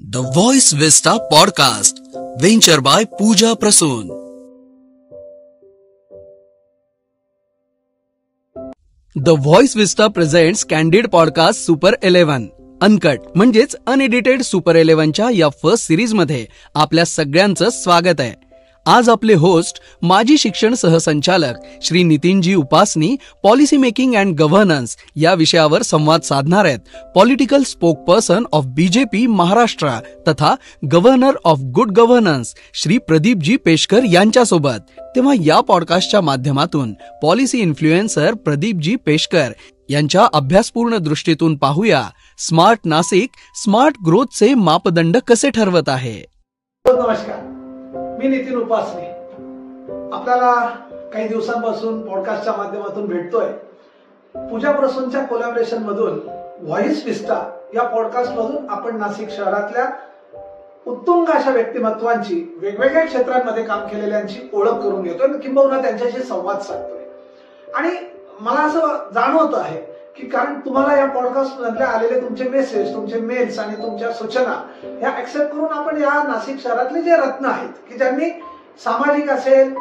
The Voice Vista Podcast, venture by Pooja Prasoon. The Voice Vista presents Candid Podcast Super 11 uncut म्हणजेच unedited super 11च्या या first series मध्ये आपल्या सगळ्यांचं स्वागत आहे. आज आपले होस्ट माजी शिक्षण सहसंचालक Shri Nitinji Upasani policy making and governance या विषयावर संवाद साधणार आहेत. Political spokesperson of BJP Maharashtra तथा governor of good governance Shri Pradeepji Peshkar यांच्यासोबत. तेव्हा या पॉडकास्टच्या माध्यमातून पॉलिसी इन्फ्लुएन्सर प्रदीपजी पेशकर यांच्या अभ्यासपूर्ण दृष्टीतून पाहूया स्मार्ट नाशिक स्मार्ट ग्रोथचे मापदंड कसे ठरवत आहे. नमस्कार, मी नितीन उपासनी. आपल्याला काही दिवसांपासून पॉडकास्टच्या माध्यमातून भेटतोय. पूजा प्रसूनच्या कोलॅबोरेशन मधून व्हॉइस विस्टा या पॉडकास्ट मधून आपण नाशिक शहरातल्या उत्तुंग अशा व्यक्तिमत्वांची वेगवेगळ्या क्षेत्रांमध्ये काम केलेल्यांची ओळख करून घेतोय, किंबहुना त्यांच्याशी संवाद साधतोय. आणि मला असं जाणवत आहे की कारण तुम्हाला या पॉडकास्ट मधले आलेले तुमचे मेसेज, तुमचे मेल्स आणि तुमच्या सूचना ह्या ऍक्सेप्ट करून आपण या नाशिक शहरातले जे रत्न आहेत की ज्यांनी सामाजिक असेल,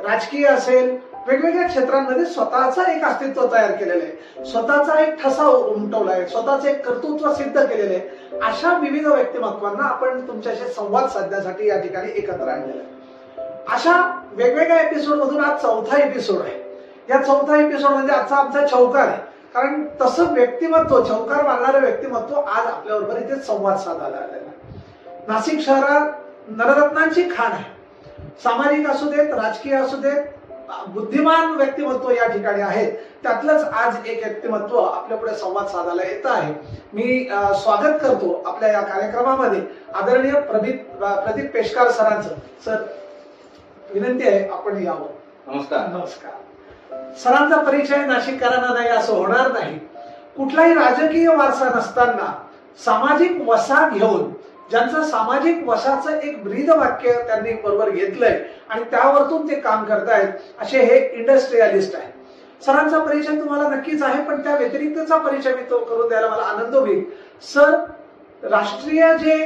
राजकीय असेल, वेगवेगळ्या क्षेत्रांमध्ये स्वतःचं एक अस्तित्व तयार केलेलं आहे, स्वतःचा एक ठसा उमटवला आहे, स्वतःचं एक कर्तृत्व सिद्ध केलेलं आहे, अशा विविध व्यक्तिमत्वांना आपण तुमच्याशी संवाद साधण्यासाठी या ठिकाणी एकत्र आणलेलं आहे. अशा वेगवेगळ्या एपिसोड मधून आज चौथा एपिसोड आहे. या चौथा एपिसोड म्हणजे आजचा आमचा चौकार आहे. कारण तसं व्यक्तिमत्व, चौकार मारणारं व्यक्तिमत्व आज आपल्याबरोबर इथे संवाद साधायला आलेलं आहे. नाशिक शहरात नररत्नांची खाण आहे. सामाजिक असू देत, राजकीय असू देत, बुद्धिमान व्यक्तिमत्व या ठिकाणी आहेत. त्यातलंच आज एक व्यक्तिमत्व आपल्यापुढे संवाद साधायला येत आहे. मी स्वागत करतो आपल्या या कार्यक्रमामध्ये आदरणीय प्रदीप पेशकर सरांचं. सर, विनंती आहे आपण यावं. नमस्कार. नमस्कार. सरांचा परिचय नाशिककरांना नाही असं होणार नाही. कुठलाही राजकीय वारसा नसताना सामाजिक वसा घेऊन, ज्यांचं सामाजिक वसाचं एक ब्रीद वाक्य त्यांनी बरोबर घेतलंय आणि त्यावरतून ते काम करतायत, असे हे इंडस्ट्रियलिस्ट आहेत. सरांचा परिचय तुम्हाला नक्कीच आहे, पण त्या व्यतिरिक्तचा परिचय मी तो करून द्यायला मला आनंद होईल. सर राष्ट्रीय जे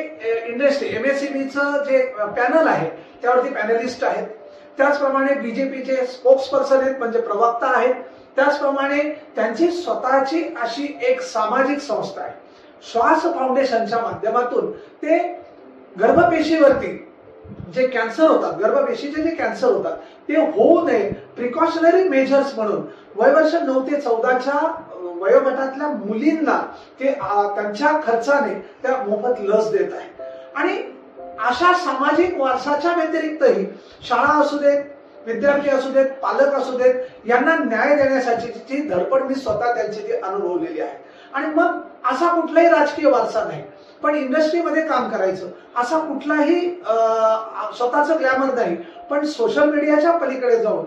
इंडस्ट्री MSMEचं जे पॅनल आहे त्यावरती पॅनलिस्ट आहेत. त्याचप्रमाणे बीजेपीचे स्पोक्सपर्सन आहेत, म्हणजे प्रवक्ता आहेत. त्याचप्रमाणे त्यांची स्वतःची अशी एक सामाजिक संस्था आहे. श्वास फाउंडेशनच्या माध्यमातून ते गर्भपेशीवरती जे कॅन्सर होतात, गर्भपेशीचे जे कॅन्सर होतात ते होऊ नये प्रिकॉशनरी मेजर्स म्हणून वयवर्ष 9 ते 14च्या वयोगटातल्या मुलींना ते त्यांच्या खर्चाने त्या मोफत लस देत आहेत. आणि अशा सामाजिक वारसाच्या व्यतिरिक्तही शाळा असू देत, विद्यार्थी असू देत, पालक असू देत, यांना न्याय देण्यासाठीची धडपड मी स्वतः त्यांची ती अनुभवलेली आहे. आणि मग असा कुठलाही राजकीय वारसा नाही, पण इंडस्ट्रीमध्ये काम करायचं असा कुठलाही स्वतःचं ग्लॅमर नाही, पण सोशल मीडियाच्या पलीकडे जाऊन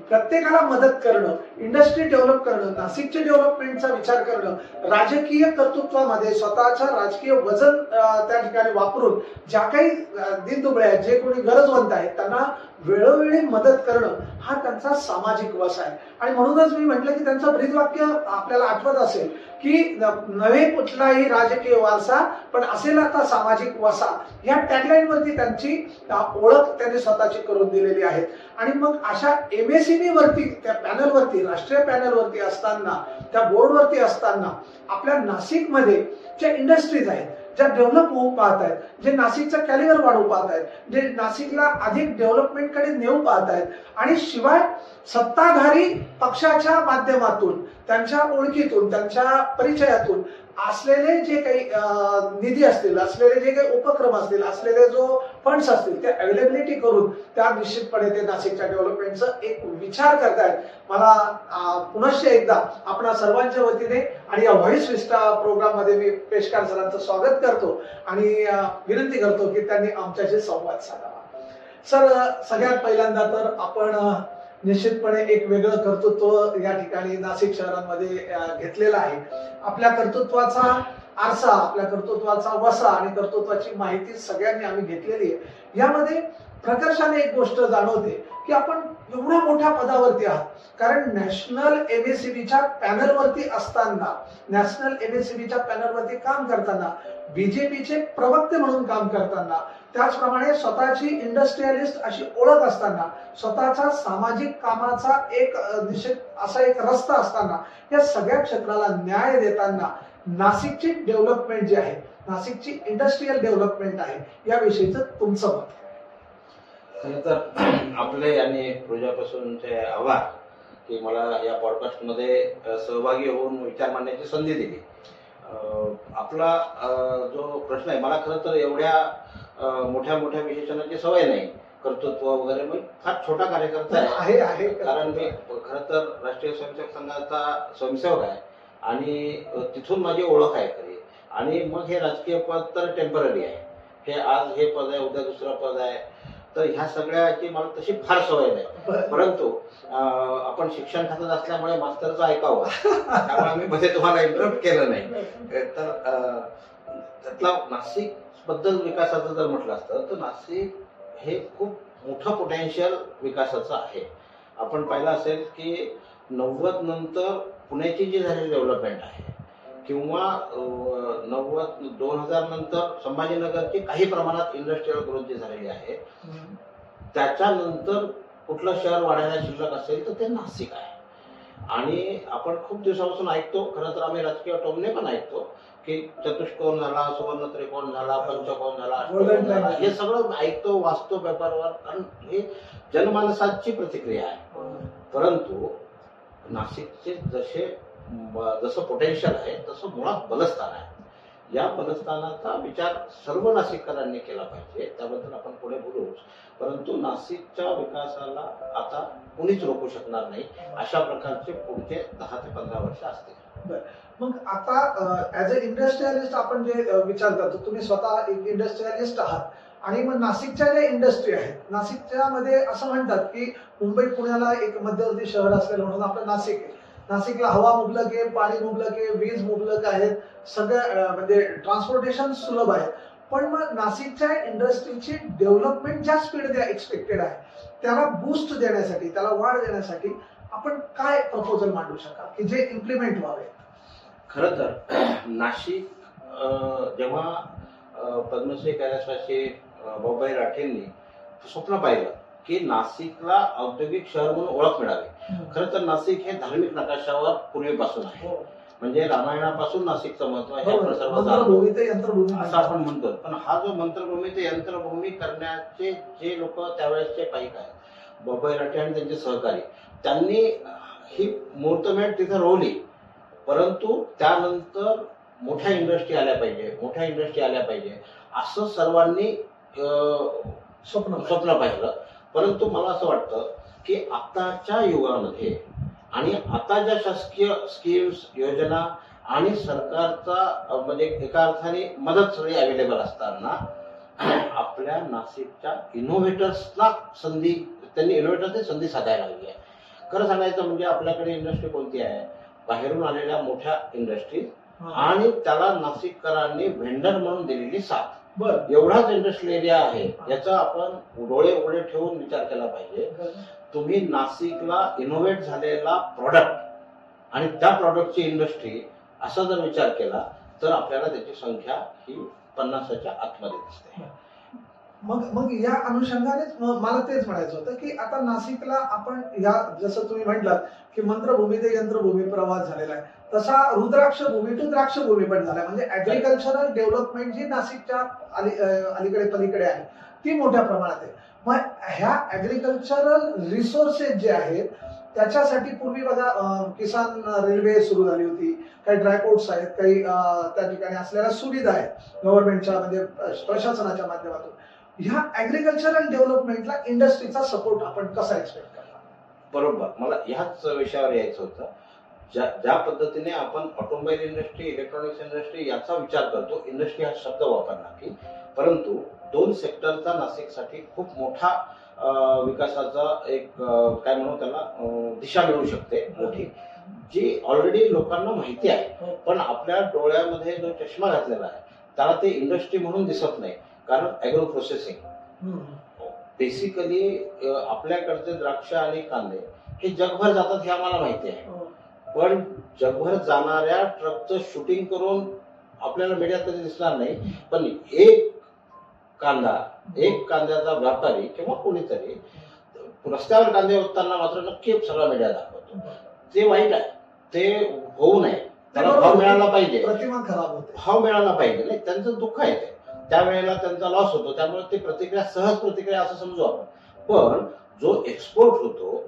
प्रत्येकाला मदत करणं, इंडस्ट्री डेव्हलप करणं, नाशिकच्या डेव्हलपमेंटचा विचार करणं, राजकीय कर्तृत्वामध्ये स्वतःच्या राजकीय वजन त्या ठिकाणी वापरून ज्या काही दीनदुबळे आहेत, जे कोणी गरजवंत आहेत, त्यांना वेळोवेळी मदत करणं हा त्यांचा सामाजिक वसा आहे. आणि म्हणूनच मी म्हटलं की त्यांचं ब्रीदवाक्य आपल्याला आठवत असेल की नव्हे कुठलाही राजकीय वारसा, पण असेल आता सामाजिक वसा. या टॅगलाईन वरती त्यांची ओळख त्यांनी स्वतःची करून दिलेली आहे. आणि मग अशा MSME वरती, त्या पॅनलवरती, राष्ट्रीय पॅनलवरती असताना, त्या बोर्डवरती असताना आपल्या नाशिकमध्ये ज्या इंडस्ट्रीज आहेत, ज्या डेव्हलप होऊ पाहत आहेत, जे नाशिकचं कॅलिबर वाढवू पाहत आहेत, जे नाशिकला अधिक डेव्हलपमेंट कडे नेऊ पाहत आहेत, आणि शिवाय सत्ताधारी पक्षाच्या माध्यमातून, त्यांच्या ओळखीतून, त्यांच्या परिचयातून असलेले जे काही निधी असतील, असलेले जे काही उपक्रम असतील, असलेले जो फंड्स असतील, ते अवेलेबिलिटी करून त्या निश्चितपणे ते नाशिकच्या डेव्हलपमेंटचा एक विचार करतायत. मला पुनश्च एकदा आपणा सर्वांच्या वतीने आणि या व्हॉइस विस्टा प्रोग्राम मध्ये मी पेशकर सरांचं स्वागत करतो आणि विनंती करतो की त्यांनी आमच्याशी संवाद साधावा. सर, सगळ्यात पहिल्यांदा तर आपण निश्चितपणे एक वेगळं कर्तृत्व या ठिकाणी नाशिक शहरामध्ये घेतलेलं आहे. आपल्या कर्तृत्वाचा आरसा, आपल्या कर्तृत्वाचा वसा आणि कर्तृत्वाची माहिती सगळ्यांनी आम्ही घेतलेली आहे. यामध्ये प्रकर्षाने एक गोष्ट जाणवते की आपण एवढ्या मोठ्या पदावरती आहात. कारण नॅशनल एमएससीबीच्या पॅनलवरती असताना, नॅशनल एमएससीबीच्या पॅनलवरती काम करताना, बीजेपीचे प्रवक्ते म्हणून काम करताना, त्याचप्रमाणे स्वतःची इंडस्ट्रियलिस्ट अशी ओळख असताना, स्वतःचा सामाजिक कामाचा एक असा एक रस्ता असताना, या सगळ्या क्षेत्राला न्याय देताना नाशिकची डेव्हलपमेंट जी आहे, नाशिकची इंडस्ट्रियल डेव्हलपमेंट आहे, याविषयीचं तुमचं मत. खरं तर आपले आणि पूर्वीपासूनचे आभार की मला या पॉडकास्टमध्ये सहभागी होऊन विचार मांडण्याची संधी दिली. आपला जो प्रश्न आहे, मला खरं तर एवढ्या मोठ्या मोठ्या विशेषणाची सवय नाही, कर्तृत्व वगैरे. मी फार छोटा कार्यकर्ता आहे, कारण मी खरं तर राष्ट्रीय स्वयंसेवक संघाचा स्वयंसेवक आहे आणि तिथून माझी ओळख आहे खरी. आणि मग हे राजकीय पद तर टेम्पररी आहे, हे आज हे पद आहे, उद्या दुसरं पद आहे. तर ह्या सगळ्याची मला तशी फार सवय नाही. परंतु आपण शिक्षण खात्यात असल्यामुळे मास्तरचं ऐकावं, त्यामुळे आम्ही मध्ये तुम्हाला इंटरप्ट केलं नाही. तर त्यातला नाशिक बद्दल विकासाचं जर म्हटलं असतं तर नाशिक हे खूप मोठं पोटेन्शियल विकासाचं आहे. आपण पाहिलं असेल की 90 नंतर पुण्याची जी झालेली डेव्हलपमेंट आहे किंवा 2000 नंतर संभाजीनगरची काही प्रमाणात इंडस्ट्रियल ग्रोथ जी झालेली आहे, त्याच्यानंतर कुठलं शहर वाढायला शिल्लक असेल तर ते नाशिक आहे. आणि आपण खूप दिवसापासून ऐकतो, खरं तर आम्ही राजकीय टोमणे पण ऐकतो की चतुष्कोन झाला, सुवर्ण त्रिकोण झाला, पंचकोन झाला, अष्टकोन झाला, हे सगळं ऐकतो, वाचतो पेपरवर, कारण हे जनमानसाची प्रतिक्रिया आहे. परंतु नाशिकचे जसं पोटेन्शियल आहे तसं मुळात बलस्थान आहे. या बलस्थानाचा विचार सर्व नाशिककरांनी केला पाहिजे, त्याबद्दल आपण पुढे बोलूच. परंतु नाशिकच्या विकासाला आता कुणीच रोखू शकणार नाही. अशा प्रकारचे पुढचे 10 ते 15 वर्ष असतील. मग आता ऍज अ इंडस्ट्रियलिस्ट आपण जे विचार करतो, तुम्ही स्वतः एक इंडस्ट्रियलिस्ट आहात, आणि मग नाशिकच्या ज्या इंडस्ट्री आहेत, नाशिकच्या मध्ये असं म्हणतात की मुंबई पुण्याला एक मध्यवर्ती शहर असलेलं म्हणून आपलं नाशिक आहे. नाशिकला हवा मुबलक आहे, पाणी मुबलक आहे, वीज मुबलक आहेत, सगळ्या म्हणजे ट्रान्सपोर्टेशन सुलभ आहे. पण मग नाशिकच्या इंडस्ट्रीची डेव्हलपमेंट ज्या स्पीड एक्सपेक्टेड आहे, त्याला बूस्ट देण्यासाठी, त्याला वाढ देण्यासाठी आपण काय प्रपोजल मांडू शकाल की जे इम्प्लिमेंट व्हावे? खरं तर नाशिक जेव्हा पद्मश्री कैलासवासी भाऊभाई राठेंनी स्वप्न पाहिलं की नाशिकला औद्योगिक शहर म्हणून ओळख मिळावी. खरं तर नाशिक हे धार्मिक नकाशावर पूर्वीपासून आहे, म्हणजे रामायणापासून नाशिकचं महत्व हे असं आपण म्हणतो. पण हा जो मंत्रभूमी ते यंत्रभूमी करण्याचे जे लोक त्यावेळेसचे पाईक आहेत, भाऊभाई राठे आणि त्यांचे सहकारी, त्यांनी ही मुहूर्तमेढ तिथे रोवली. परंतु त्यानंतर मोठ्या इंडस्ट्री आल्या पाहिजे असं सर्वांनी स्वप्न पाहिलं. परंतु मला असं वाटतं की आताच्या युगामध्ये आणि आता ज्या शासकीय स्कीम्स, योजना आणि सरकारचा म्हणजे एका अर्थाने मदत सगळी अवेलेबल असताना आपल्या नाशिकच्या इनोव्हेटर्सला त्यांनी इनोव्हेटर्सची संधी साधायला हवी आहे. खरं सांगायचं म्हणजे आपल्याकडे इंडस्ट्री कोणती आहे, बाहेरून आलेल्या मोठ्या इंडस्ट्री आणि त्याला नाशिककरांनी व्हेंडर म्हणून दिलेली साथ, एवढाच इंडस्ट्रियल एरिया आहे. याचा आपण डोळे उघडे ठेवून विचार केला पाहिजे. तुम्ही नाशिकला इनोव्हेट झालेला प्रॉडक्ट आणि त्या प्रॉडक्टची इंडस्ट्री असा जर विचार केला तर आपल्याला त्याची संख्या ही 50च्या आतमध्ये दिसते. मग या अनुषंगानेच मला तेच म्हणायचं होतं की आता नाशिकला आपण या जसं तुम्ही म्हटलात की मंत्रभूमी ते यंत्रभूमी प्रवास झालेला आहे, तसा रुद्राक्ष भूमी टू द्राक्ष भूमी पण झाला. म्हणजे ऍग्रिकल्चरल डेव्हलपमेंट जी नाशिकच्या अलीकडे पलीकडे आहे ती मोठ्या प्रमाणात आहे. मग ह्या ऍग्रिकल्चरल रिसोर्सेस जे आहेत त्याच्यासाठी पूर्वी बघा किसान रेल्वे सुरू झाली होती, काही ड्रायपोर्ट्स आहेत, काही त्या ठिकाणी असलेल्या सुविधा आहेत गव्हर्नमेंटच्या म्हणजे प्रशासनाच्या माध्यमातून. ह्या ऍग्रिकल्चरल डेव्हलपमेंटला इंडस्ट्रीचा सपोर्ट आपण कसा एक्सपेक्ट करणार? बरोबर, मला ह्याच विषयावर यायचं होतं. ज्या पद्धतीने आपण ऑटोमोबाईल इंडस्ट्री, इलेक्ट्रॉनिक्स इंडस्ट्री याचा विचार करतो, इंडस्ट्री हा शब्द वापरला की, परंतु 2 सेक्टरचा नाशिकसाठी खूप मोठा विकासाचा एक काय म्हणू त्याला दिशा मिळू शकते मोठी, जी ऑलरेडी लोकांना माहिती आहे. पण आपल्या डोळ्यामध्ये जो चष्मा घातलेला आहे त्याला ते इंडस्ट्री म्हणून दिसत नाही, कारण ऍग्रो प्रोसेसिंग बेसिकली आपल्याकडचे द्राक्ष आणि कांदे हे जगभर जातात हे आम्हाला माहिती आहे, पण जगभर जाणाऱ्या ट्रकचं शूटिंग करून आपल्याला मीडियात कधी दिसणार नाही. पण एक कांद्याचा व्यापारी किंवा कोणीतरी रस्त्यावर कांदे होताना मात्र नक्की सगळा मीडिया दाखवतो. ते वाईट आहे, ते होऊ नये. त्याला भाव मिळाला पाहिजे, प्रतिमा खराब होते, भाव मिळाला पाहिजे. नाही, त्यांचं दुःख आहे, ते त्यावेळेला त्यांचा लॉस होतो, त्यामुळे ते प्रतिक्रिया सहज प्रतिक्रिया असं समजू आपण. पण जो एक्सपोर्ट होतो,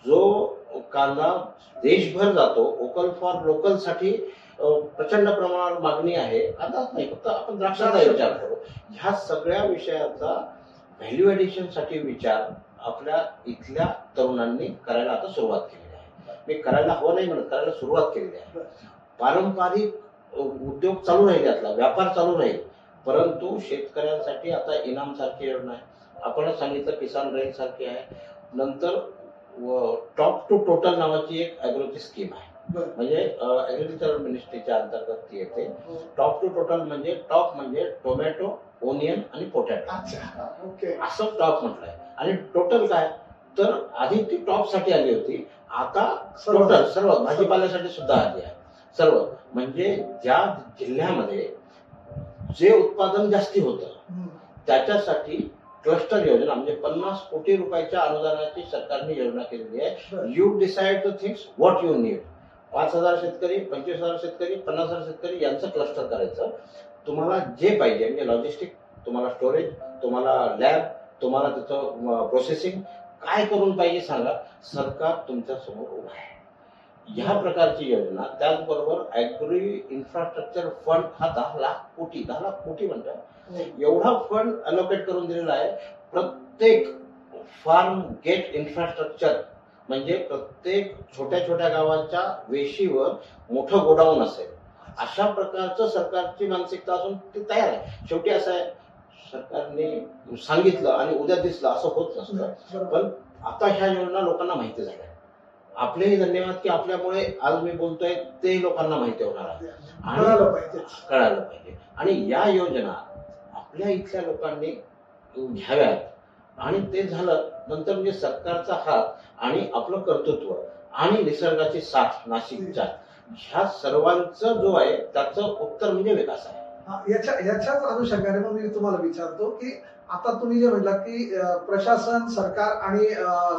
जो कांदा देशभर जातो, वोकल फॉर लोकल साठी प्रचंड प्रमाणावर मागणी आहे. कांदाच नाही, फक्त आपण द्राक्षाचा विचार करू. ह्या सगळ्या विषयाचा व्हॅल्यू ऍडिशन साठी विचार आपल्या इथल्या तरुणांनी करायला आता सुरुवात केलेली आहे. मी करायला हवं नाही म्हणत, करायला सुरुवात केलेली आहे. पारंपरिक उद्योग चालू राहील, यातला व्यापार चालू राहील, परंतु शेतकऱ्यांसाठी आता इनाम सारखी योजना आहे. आपणच सांगितलं किसान रेल सारखी आहे. नंतर टॉप टू टोटल नावाची एक अॅग्रोची स्कीम आहे, म्हणजे ऍग्रिकल्चर मिनिस्ट्रीच्या अंतर्गत ती येते. टॉप टू टोटल म्हणजे टॉप म्हणजे टोमॅटो, ओनियन आणि पोटॅटो असं टॉप म्हटलंय. आणि टोटल काय, तर आधी ती टॉप साठी आली होती, आता टोटल सर्व भाजीपाल्यासाठी सुद्धा आली आहे. सर्व म्हणजे ज्या जिल्ह्यामध्ये जे उत्पादन जास्ती होतं त्याच्यासाठी क्लस्टर योजना म्हणजे 50 कोटी रुपयाच्या अनुदानाची सरकारने योजना केलेली आहे. You decide the things what you need. 5,000 शेतकरी, 25,000 शेतकरी, 50,000 शेतकरी यांचं क्लस्टर करायचं. तुम्हाला जे पाहिजे म्हणजे लॉजिस्टिक, तुम्हाला स्टोरेज, तुम्हाला लॅब, तुम्हाला त्याचं प्रोसेसिंग काय करून पाहिजे सांगा, सरकार तुमच्या समोर उभं आहे. ह्या प्रकारची योजना. त्याचबरोबर ऍग्री इन्फ्रास्ट्रक्चर फंड हा 10 लाख कोटी म्हणतात, एवढा फंड अलोकेट करून दिलेला आहे. प्रत्येक फार्म गेट इन्फ्रास्ट्रक्चर म्हणजे प्रत्येक छोट्या छोट्या गावाच्या वेशीवर मोठं गोडाऊन असेल, अशा प्रकारचं सरकारची मानसिकता असून ती तयार आहे. शेवटी असं आहे, सरकारने सांगितलं आणि उद्या दिसलं असं होत नसतं. पण आता ह्या योजना लोकांना माहिती झाल्या. आपलेही धन्यवाद की आपल्यामुळे आज मी बोलतोय ते लोकांना माहिती होणार आहे आणि कळायला पाहिजे. आणि या योजना आपल्या इथल्या लोकांनी घ्याव्यात. आणि ते झालं नंतर म्हणजे सरकारचा हात आणि आपलं कर्तृत्व आणि निसर्गाची साथ, नाशिकच्या ह्या सर्वांचं जो आहे त्याचं उत्तर म्हणजे विकास आहे. याच्याच अनुषंगाने मग मी तुम्हाला विचारतो की आता तुम्ही जे म्हटलात की प्रशासन, सरकार आणि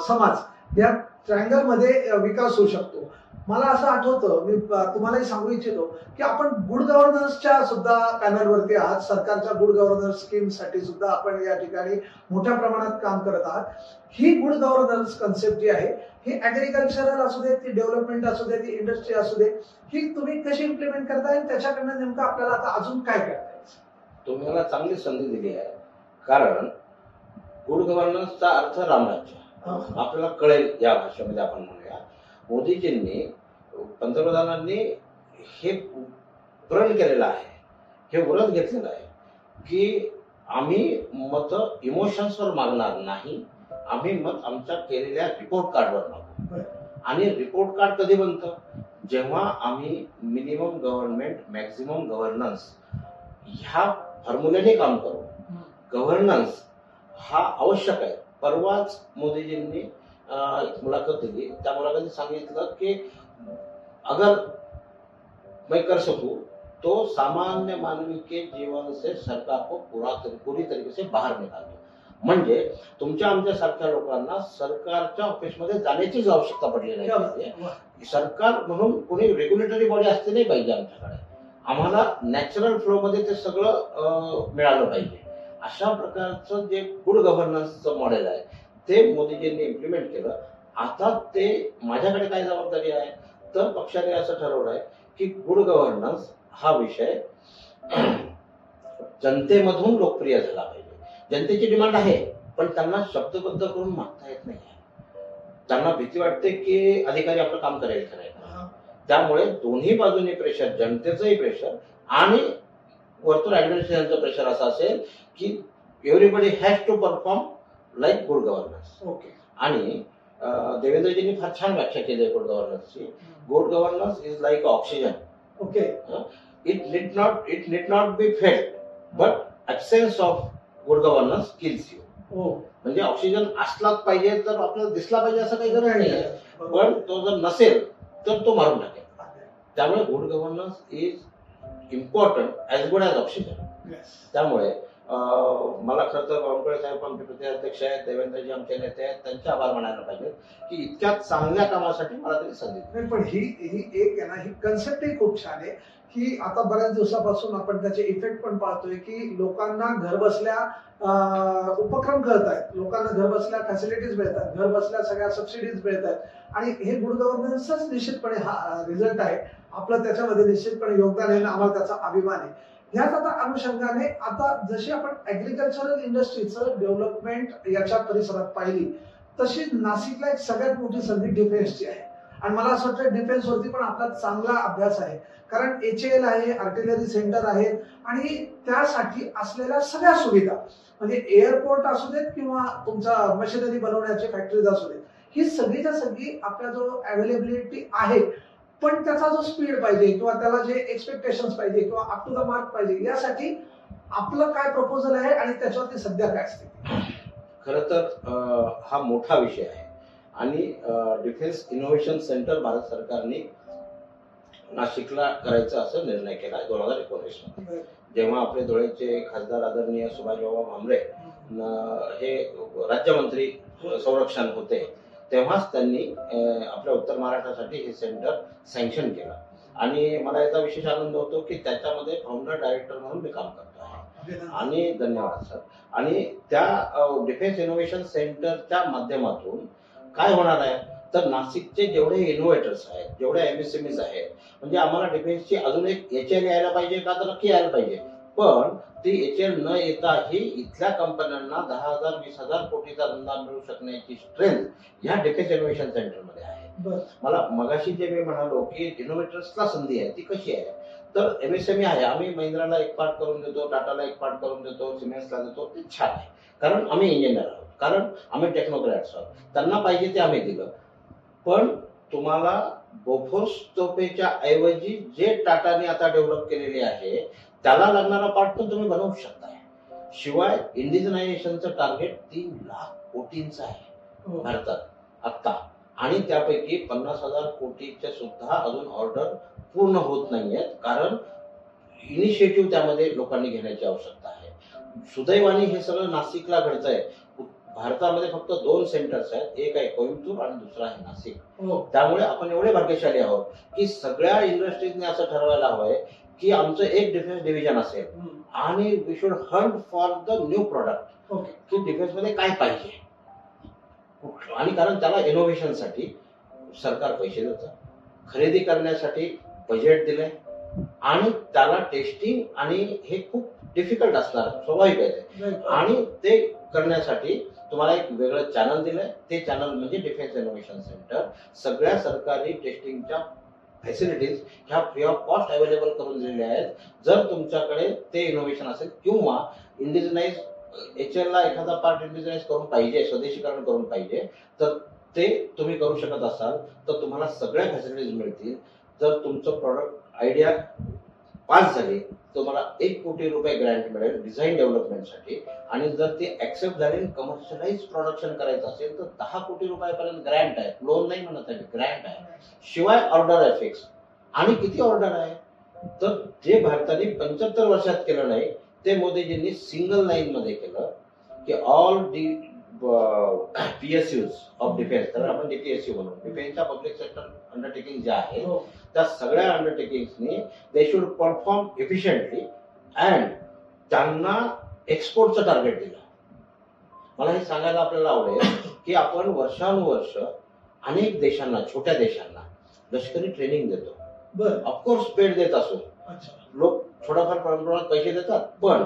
समाज या ट्रायंगल मध्ये विकास होऊ शकतो. मला असं आठवतं, मी तुम्हालाही सांगू इच्छितो की आपण गुड गव्हर्नन्सच्या सुद्धा पॅनलवरती आहात. सरकारच्या गुड गव्हर्नन्स स्कीम साठी सुद्धा आपण या ठिकाणी मोठ्या प्रमाणात काम करत आहात. ही गुड गव्हर्नन्स कन्सेप्ट जी आहे ही ऍग्रिकल्चरल असू दे, ती डेव्हलपमेंट असू दे, ती इंडस्ट्री असू दे, ही तुम्ही कशी इम्प्लिमेंट करताय, त्याच्याकडनं नेमकं आपल्याला आता अजून काय करता येईल? तुम्ही मला चांगली संधी दिली आहे. कारण गुड गव्हर्नन्सचा अर्थ रामराज्य आपल्याला कळेल या भाषेमध्ये आपण म्हणूया. मोदीजींनी, पंतप्रधानांनी हे प्रण केलेलं आहे, हे व्रत घेतलेलं आहे की आम्ही मत इमोशन्सवर मागणार नाही, आम्ही मत आमच्या केलेल्या रिपोर्ट कार्डवर मागू. आणि रिपोर्ट कार्ड कधी बनतं, जेव्हा आम्ही मिनिमम गव्हर्नमेंट मॅक्झिमम गव्हर्नन्स ह्या फॉर्म्युल्याने काम करू. गव्हर्नन्स हा आवश्यक आहे. परवाच मोदीजींनी मुलाखत दिली, त्या मुलाखतीत सांगितलं की अगर मैं कर सकूं तो सामान्य मानवी के जीवन से सरकार को पूरी तरीके से बाहेर निकाल दो. म्हणजे तुमच्या आमच्या सारख्या लोकांना सरकारच्या ऑफिसमध्ये जाण्याचीच आवश्यकता पडलेली नाही. सरकार म्हणून कोणी रेग्युलेटरी बॉडी असते नाही पाहिजे आमच्याकडे. आम्हाला नॅचरल फ्लो मध्ये ते सगळं मिळालं पाहिजे. अशा प्रकारचं जे गुड गव्हर्नन्सचं मॉडेल आहे ते मोदीजींनी इम्प्लिमेंट केलं. आता ते माझ्याकडे काय जबाबदारी आहे, तर पक्षाने असं ठरवलं आहे की गुड गव्हर्नन्स हा विषय जनतेमधून लोकप्रिय झाला पाहिजे. जनतेची डिमांड आहे, पण त्यांना शब्दबद्ध करून मागता येत नाही. त्यांना भीती वाटते की अधिकारी आपलं काम करेल का नाही. त्यामुळे दोन्ही बाजूनी प्रेशर, जनतेचंही प्रेशर आणि वरतून ऍडमिनिस्ट्रेशनचं प्रेशर असं असेल की everybody has to perform like good governance. आणि देवेंद्रजींनी फार छान व्याख्या केली आहे गुड गव्हर्नन्सची. Good governance is like oxygen. It need not be felt, but absence of good governance kills you. हो. म्हणजे ऑक्सिजन असलाच पाहिजे तर आपल्याला दिसला पाहिजे असं काही गरज नाही आहे. पण तो जर नसेल तर तो मारून टाकेल. त्यामुळे good governance is important as good as oxygen. त्यामुळे मला खरं तर बावनकुळे साहेब आमचे प्रदेशाध्यक्ष आहेत, देवेंद्रजी आमचे नेते आहेत, त्यांचे आभार मानायला पाहिजे की इतक्या चांगल्या कामासाठी मला तरी संधी दिली. पण ही एक आहे ना, ही कन्सेप्टही खूप छान आहे की आता बऱ्याच दिवसापासून आपण त्याचे इफेक्ट पण पाहतोय की लोकांना घर बसल्या उपक्रम करत आहेत, लोकांना घर बसल्या फॅसिलिटीज मिळतात, घर बसल्या सगळ्या सबसिडीज मिळत आहेत आणि हे गुड गव्हर्नन्सच निश्चितपणे हा रिझल्ट आहे. आपलं त्याच्यामध्ये निश्चितपणे योगदान आहे, आम्हाला त्याचा अभिमान आहे. ह्याच आता अनुषंगाने आता जशी आपण ऍग्रिकल्चरल इंडस्ट्रीचं डेव्हलपमेंट याच्या परिसरात पाहिली तशी नाशिकला एक सगळ्यात मोठी संधी डिफेन्सची आहे आणि मला असं वाटतं डिफेन्स वरती पण आपला चांगला अभ्यास आहे. कारण HAL आहे, आर्टिलरी सेंटर आहेत आणि त्यासाठी असलेल्या सगळ्या सुविधा म्हणजे एअरपोर्ट असू देत किंवा तुमचा मशिनरी बनवण्याचे फॅक्टरीज असू देत, ही सगळीच्या सगळी आपला जो अवेलेबिलिटी आहे पण त्याचा जो स्पीड पाहिजे किंवा त्याला जे एक्सपेक्टेशन्स पाहिजे किंवा अप टू द मार्क पाहिजे यासाठी आपलं काय प्रपोजल आहे आणि त्याच्यावरती सध्या काय असते? खरं तर हा मोठा विषय आहे आणि डिफेन्स इनोव्हेशन सेंटर भारत सरकारने नाशिकला करायचा असा निर्णय केला 2019 मध्ये. जेव्हा आपले धुळेचे खासदार आदरणीय सुभाषबाबा भामरे हे राज्यमंत्री संरक्षण होते तेव्हाच त्यांनी आपल्या उत्तर महाराष्ट्रासाठी हे सेंटर सँक्शन केलं आणि मला याचा विशेष आनंद होतो की त्याच्यामध्ये फाउंडर डायरेक्टर म्हणून मी काम करतो आहे. आणि धन्यवाद सर. आणि त्या डिफेन्स इनोव्हेशन सेंटरच्या माध्यमातून काय होणार आहे तर नाशिकचे जेवढे इनोव्हेटर्स आहेत, जेवढे MSMEs आहेत, म्हणजे आम्हाला डिफेन्सची अजून एक HAL यायला पाहिजे का तर नक्की यायला पाहिजे, पण ती HAL न येताही इथल्या कंपन्यांना 10,000 20,000 कोटीचा धंदा मिळू शकण्याची स्ट्रेंथ ह्या डिफेन्स इनोव्हेशन सेंटरमध्ये आहे. मला मगाशी जे मी म्हणालो की इनोव्हेटर्सला संधी आहे ती कशी आहे तर MSME आहे. आम्ही महिंद्राला एक पार्ट करून देतो, टाटाला एक पार्ट करून देतो, सिमेंट्सला देतो, ते छान आहे कारण आम्ही इंजिनियर आहोत, कारण आम्ही टेक्नोक्रॅट्स आहोत, त्यांना पाहिजे ते आम्ही दिलं. पण तुम्हाला बोफोर्स तोफेच्या ऐवजी जे टाटाने आता डेव्हलप केलेले आहे त्याला लागणारा पार्ट पण तुम्ही बनवू शकताय. शिवाय इंडिजनायझेशनचं टार्गेट 3 लाख कोटींचं आहे भारतात आता आणि त्यापैकी 50,000 कोटीच्या सुद्धा अजून ऑर्डर पूर्ण होत नाहीयेत कारण इनिशिएटिव्ह त्यामध्ये लोकांनी घेण्याची आवश्यकता आहे. सुदैवाने हे सगळं नाशिकला घडतंय. भारतामध्ये फक्त 2 सेंटर्स आहेत, एक आहे कोइंबतूर आणि दुसरा आहे नाशिक. त्यामुळे आपण एवढे भाग्यशाली आहोत की सगळ्या इंडस्ट्रीजने असं ठरवायला हवंय की आमचं एक डिफेन्स डिव्हिजन असेल आणि we should hunt for the new product की डिफेन्स मध्ये काय पाहिजे आणि कारण त्याला इनोव्हेशनसाठी सरकार पैसे देतं, खरेदी करण्यासाठी बजेट दिलंय आणि त्याला टेस्टिंग आणि हे खूप डिफिकल्ट असणार स्वाभाविक आहे आणि ते करण्यासाठी तुम्हाला एक वेगळं चॅनल दिलंय. ते चॅनल म्हणजे डिफेन्स इनोव्हेशन सेंटर. सगळ्या सरकारी टेस्टिंगच्या फॅसिलिटीज ह्या फ्री ऑफ कॉस्ट अवेलेबल करून दिलेल्या आहेत. जर तुमच्याकडे ते इनोव्हेशन असेल किंवा इंडिजनाइज HAL ला एखादा पार्ट इंडिजनाइज करून पाहिजे, स्वदेशीकरण करून पाहिजे तर ते तुम्ही करू शकत असाल तर तुम्हाला सगळ्या फॅसिलिटीज मिळतील. जर तुमचं प्रॉडक्ट आयडिया पास झाली तुम्हाला 1 कोटी रुपये ग्रँट मिळेल डिझाईन डेव्हलपमेंटसाठी आणि जर ते ऍक्सेप्ट झाले कमर्शियलाइज प्रोडक्शन करायचं असेल तर 10 कोटी रुपयापर्यंत ग्रँट आहे. लोन नाही म्हणत आहे, ग्रँट आहे. शिवाय ऑर्डर आहे फिक्स. आणि किती ऑर्डर आहे तर जे भारताने 75 वर्षात केलं नाही ते मोदीजींनी सिंगल लाईन मध्ये केलं की ऑल PSUs ऑफ डिफेन्स, तर आपण DPSU म्हणून डिफेन्सच्या पब्लिक सेक्टर अंडरटेकिंग ज्या आहेत त्या सगळ्या अंडरटेकिंग्सनी they should perform efficiently and त्यांना एक्सपोर्टचं टार्गेट दिलं. मला हे सांगायला आपल्याला आवडेल की आपण वर्षानुवर्ष अनेक देशांना, छोट्या देशांना लष्करी ट्रेनिंग देतो. ऑफकोर्स पेड देत असो, लोक थोडाफार प्रमाणात पैसे देतात, पण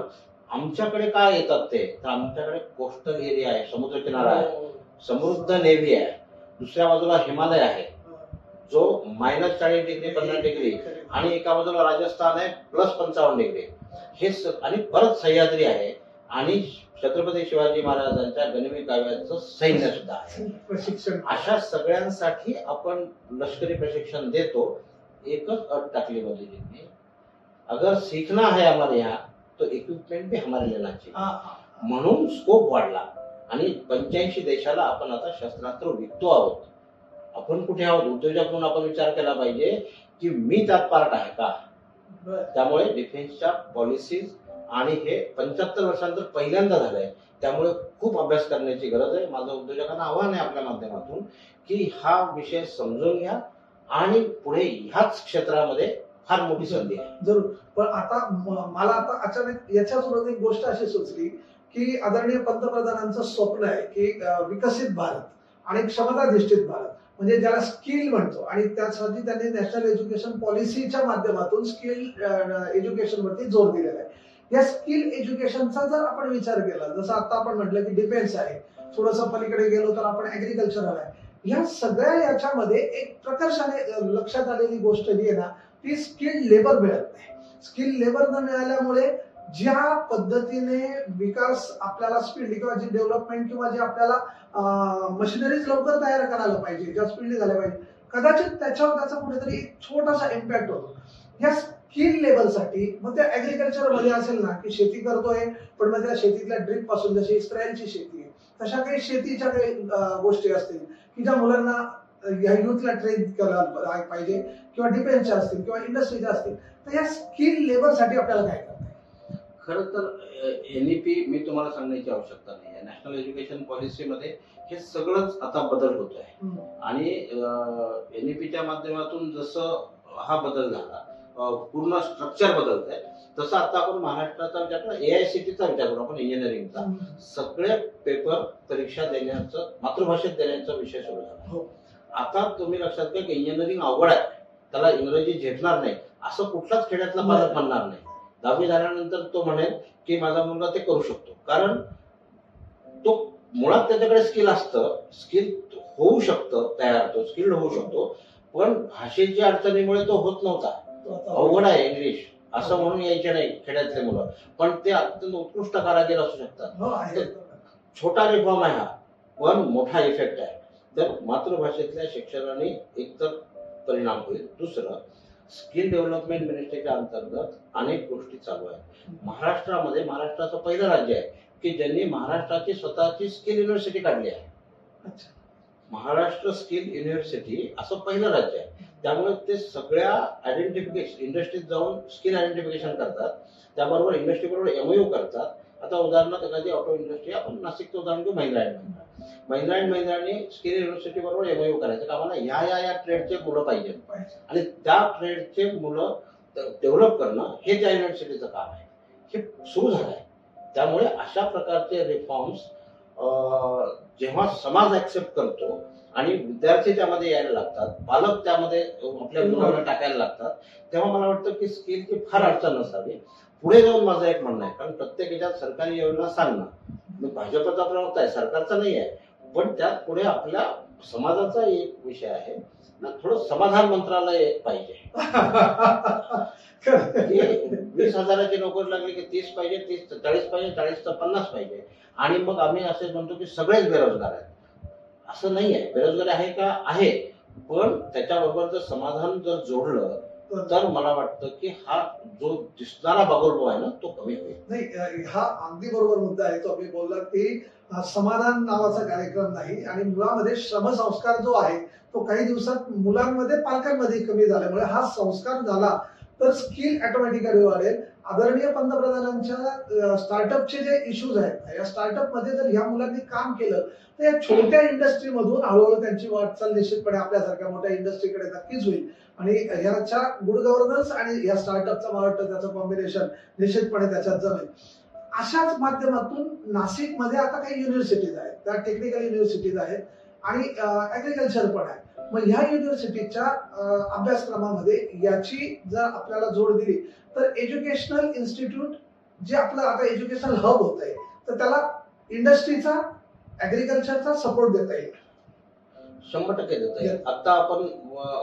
आमच्याकडे काय येतात ते तर आमच्याकडे कोस्टल एरिया आहे, समुद्रकिनारा आहे, समृद्ध नेव्ही आहे, दुसऱ्या बाजूला हिमालय आहे जो -40 डिग्री 50 डिग्री आणि एका बाजूला राजस्थान आहे +55 डिग्री हे आणि परत सह्याद्री आहे आणि छत्रपती शिवाजी महाराजांच्या गनिमी काव्याचं सैन्य सुद्धा आहे. प्रशिक्षण अशा सगळ्यांसाठी आपण लष्करी प्रशिक्षण देतो. एकच अट टाकली मोदीजींनी, अगर सीखना है हमारे यहाँ तो इक्विपमेंट भी हमारे लेना चाहिए. म्हणून स्कोप वाढला आणि 85 देशाला आपण आता शस्त्रास्त्र विकतो आहोत. आपण कुठे आहोत? उद्योजक म्हणून आपण विचार केला पाहिजे की मी त्यात पार्ट आहे का. त्यामुळे डिफेन्सच्या पॉलिसीज आणि हे 75 वर्षांनंतर पहिल्यांदा झालंय. त्यामुळे खूप अभ्यास करण्याची गरज आहे. माझं उद्योजकांना आव्हान आहे आपल्या माध्यमातून की हा विषय समजून घ्या आणि पुढे ह्याच क्षेत्रामध्ये फार मोठी संधी आहे. जरूर. पण आता मला आता अचानक याच्यासोबत एक गोष्ट अशी सुचली की आदरणीय पंतप्रधानांचं स्वप्न आहे की विकसित भारत आणि क्षमताधिष्ठित भारत, म्हणजे ज्याला स्किल म्हणतो, आणि त्यासाठी त्यांनी नॅशनल एज्युकेशन पॉलिसीच्या माध्यमातून स्किल एज्युकेशन वरती जोर दिलेला आहे. या स्किल एज्युकेशनचा जर आपण विचार केला, जसं आता आपण म्हटलं की डिफेन्स आहे, थोडंसं पलीकडे गेलो तर आपण ऍग्रिकल्चर आहे, या सगळ्या याच्यामध्ये एक प्रकर्षाने लक्षात आलेली गोष्ट जी आहे ना, ती स्किल्ड लेबर मिळत नाही. स्किल्ड लेबर न मिळाल्यामुळे ज्या पद्धतीने विकास आपल्याला स्पीड किंवा जी डेव्हलपमेंट किंवा जे आपल्याला मशिनरीज लवकर तयार करायला पाहिजे, ज्या स्पीड झाल्या पाहिजे, कदाचित त्याच्यावर त्याचा कुठेतरी एक छोटासा इम्पॅक्ट होतो. या स्किल लेवलसाठी मग त्या ऍग्रिकल्चर मध्ये असेल ना की शेती करतोय, पण मग त्या शेतीतल्या ड्रीप पासून, जशी इस्रायलची शेती आहे तशा काही शेतीच्या काही गोष्टी असतील की ज्या मुलांना या युथला ट्रेन केला पाहिजे, किंवा डिफेन्सच्या असतील किंवा इंडस्ट्रीच्या असतील, तर या स्किल लेबरसाठी आपल्याला काय करता येईल? खरं तर एनईपी मी तुम्हाला सांगण्याची आवश्यकता नाही आहे. नॅशनल एज्युकेशन पॉलिसीमध्ये हे सगळंच आता बदल होत आहे. आणि एनईपीच्या माध्यमातून जसं हा बदल झाला, पूर्ण स्ट्रक्चर बदलत आहे, तसं आता आपण महाराष्ट्राचा विचार करू, एआयसीटीचा विचार करू आपण, इंजिनिअरिंगचा. सगळे पेपर परीक्षा देण्याचं मातृभाषेत देण्याचा विषय सुरू झाला. आता तुम्ही लक्षात घ्या की इंजिनिअरिंग अवघड आहे, त्याला इंग्रजी झेपणार नाही असं कुठलाच खेड्यातला पालक म्हणणार नाही. 10वी झाल्यानंतर तो म्हणेल की माझा मुलगा ते करू शकतो, कारण तो मुळात त्याच्याकडे स्किल असतं, स्किल होऊ शकतं तयार, तो स्किल्ड होऊ शकतो, पण भाषेच्या अडचणीमुळे तो होत नव्हता. अवघड आहे इंग्लिश असं म्हणून यायचे नाही खेड्यातले मुलं, पण ते अत्यंत उत्कृष्ट कारागीर असू शकतात. छोटा रिफॉर्म आहे हा, पण मोठा इफेक्ट आहे. तर मातृभाषेतल्या शिक्षणाने एकतर परिणाम होईल. दुसरं, स्किल डेव्हलपमेंट मिनिस्ट्रीच्या अंतर्गत अनेक गोष्टी चालू आहेत. महाराष्ट्राचं पहिलं राज्य आहे की ज्यांनी महाराष्ट्राची स्वतःची स्किल युनिव्हर्सिटी काढली आहे. महाराष्ट्र स्किल युनिव्हर्सिटी असं पहिलं राज्य आहे. त्यामुळे ते सगळ्या आयडेंटिफिकेशन इंडस्ट्रीत जाऊन स्किल आयडेंटिफिकेशन करतात, त्याबरोबर इंडस्ट्री बरोबर एमओयू करतात. आता उदाहरणार्थ एखादी ऑटो इंडस्ट्री, आपण नाशिकचं उदाहरण घेऊ, महिंद्रा अँड महिंद्राने स्किल युनिव्हर्सिटी बरोबर एमओयू करायचं का, मला या ट्रेडचे मुलं पाहिजे आणि त्या ट्रेडचे मुलं डेव्हलप करणं हे त्या युनिव्हर्सिटीचं काम आहे. हे सुरू झालं आहे. त्यामुळे अशा प्रकारचे रिफॉर्म्स जेव्हा समाज ऍक्सेप्ट करतो आणि विद्यार्थी त्यामध्ये यायला लागतात, पालक त्यामध्ये आपल्या मुलांना टाकायला लागतात, तेव्हा मला वाटतं की स्किलची फार अडचण नसावी. पुढे जाऊन माझं एक म्हणणं आहे, कारण प्रत्येक ह्याच्यात सरकारी योजना सांगणं, मी भाजपचा प्रवक्ता आहे, सरकारचा नाही आहे, पण त्यात पुढे आपल्या समाजाचा एक विषय आहे ना, थोडं समाधान मंत्रालय एक पाहिजे. 20,000ची नोकरी लागली की 30 पाहिजे, 30 40 पाहिजे, 40 50 पाहिजे. आणि मग आम्ही असे म्हणतो की सगळेच बेरोजगार आहेत. असं नाही आहे. बेरोजगारी आहे का? आहे, पण त्याच्याबरोबर जर समाधान जर जोडलं तर मला वाटतं की हा जो दिसणारा बागोलबो आहे ना, तो कमी होईल. नाही, हा अगदी बरोबर मुद्दा आहे. तो आम्ही बोलला की समाधान नावाचा कार्यक्रम नाही, आणि मुलामध्ये श्रमसंस्कार जो आहे तो काही दिवसात मुलांमध्ये पालकांमध्ये कमी झाल्यामुळे हा संस्कार झाला तर स्किल ऑटोमॅटिकली वाढेल. आदरणीय पंतप्रधानांच्या स्टार्टअपचे जे इश्यूज आहेत, या स्टार्टअप मध्ये जर ह्या मुलांनी काम केलं तर या छोट्या इंडस्ट्रीमधून हळूहळू त्यांची वाटचाल निश्चितपणे आपल्यासारख्या मोठ्या इंडस्ट्रीकडे नक्कीच होईल. आणि ह्याच्या गुड गव्हर्नन्स आणि या स्टार्टअपचा मला वाटतं त्याचं कॉम्बिनेशन निश्चितपणे त्याच्यात जमेल. अशाच माध्यमातून नाशिकमध्ये आता काही युनिव्हर्सिटीज आहेत, त्या टेक्निकल युनिव्हर्सिटीज आहेत आणि ऍग्रिकल्चर पण आहे. मग ह्या युनिव्हर्सिटीच्या अभ्यासक्रमामध्ये याची जर आपल्याला जोड दिली तर एज्युकेशनल इन्स्टिट्यूट जे आपलं आता एज्युकेशनल हब होत आहे, तर त्याला इंडस्ट्रीचा, ऍग्रिकल्चरचा सपोर्ट देता येईल. 100% देता येईल. आता आपण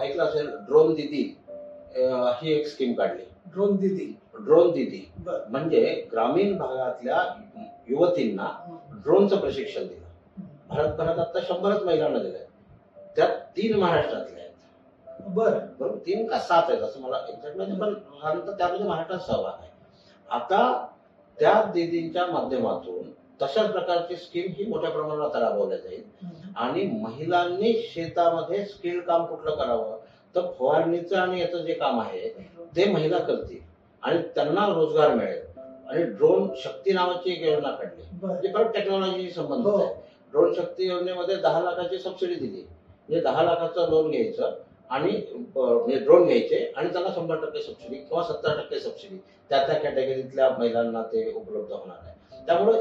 ऐकलं असेल ड्रोन दीदी ही एक स्कीम काढली. ड्रोन दीदी म्हणजे ग्रामीण भागातल्या युवतींना ड्रोनचं प्रशिक्षण दिलं. भारतभरात आता 100च महिलांना दिलंय. त्यात 3 महाराष्ट्रातल्या आहेत. बरोबर, 3 का 7 आहेत असं मला एक्झॅक्ट नाही, पण त्यामध्ये महाराष्ट्रात सहभाग आहे. आता त्या दीदींच्या माध्यमातून तशाच प्रकारची स्कीम ही मोठ्या प्रमाणात राबवल्या जाईल. आणि महिलांनी शेतामध्ये स्किल काम कुठलं करावं, तर फवारणीचं आणि याचं जे काम आहे ते महिला करतील आणि त्यांना रोजगार मिळेल. आणि ड्रोन शक्ती नावाची एक योजना काढली, म्हणजे परत टेक्नॉलॉजी संबंधित आहे. ड्रोन शक्ती योजनेमध्ये 10 लाखाची सबसिडी दिली, म्हणजे 10 लाखाचं लोन घ्यायचं आणि म्हणजे ड्रोन घ्यायचे आणि त्याला 100% सबसिडी किंवा 70% सबसिडी त्या कॅटेगरीतल्या महिलांना ते उपलब्ध होणार आहे. त्यामुळे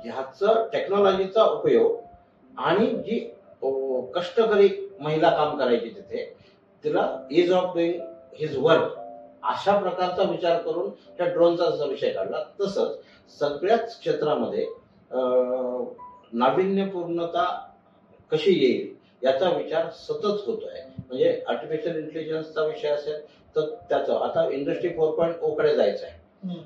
ह्याचं टेक्नॉलॉजीचा उपयोग आणि जी कष्टकरी महिला काम करायची तिथे तिला is of doing his work अशा प्रकारचा विचार करून त्या ड्रोनचा जसा विषय काढला, तसंच सगळ्याच क्षेत्रामध्ये नाविन्यपूर्णता कशी येईल याचा विचार सतत होतोय. म्हणजे आर्टिफिशियल इंटेलिजन्सचा विषय असेल तर त्याचं आता इंडस्ट्री 4.0 कडे जायचं आहे.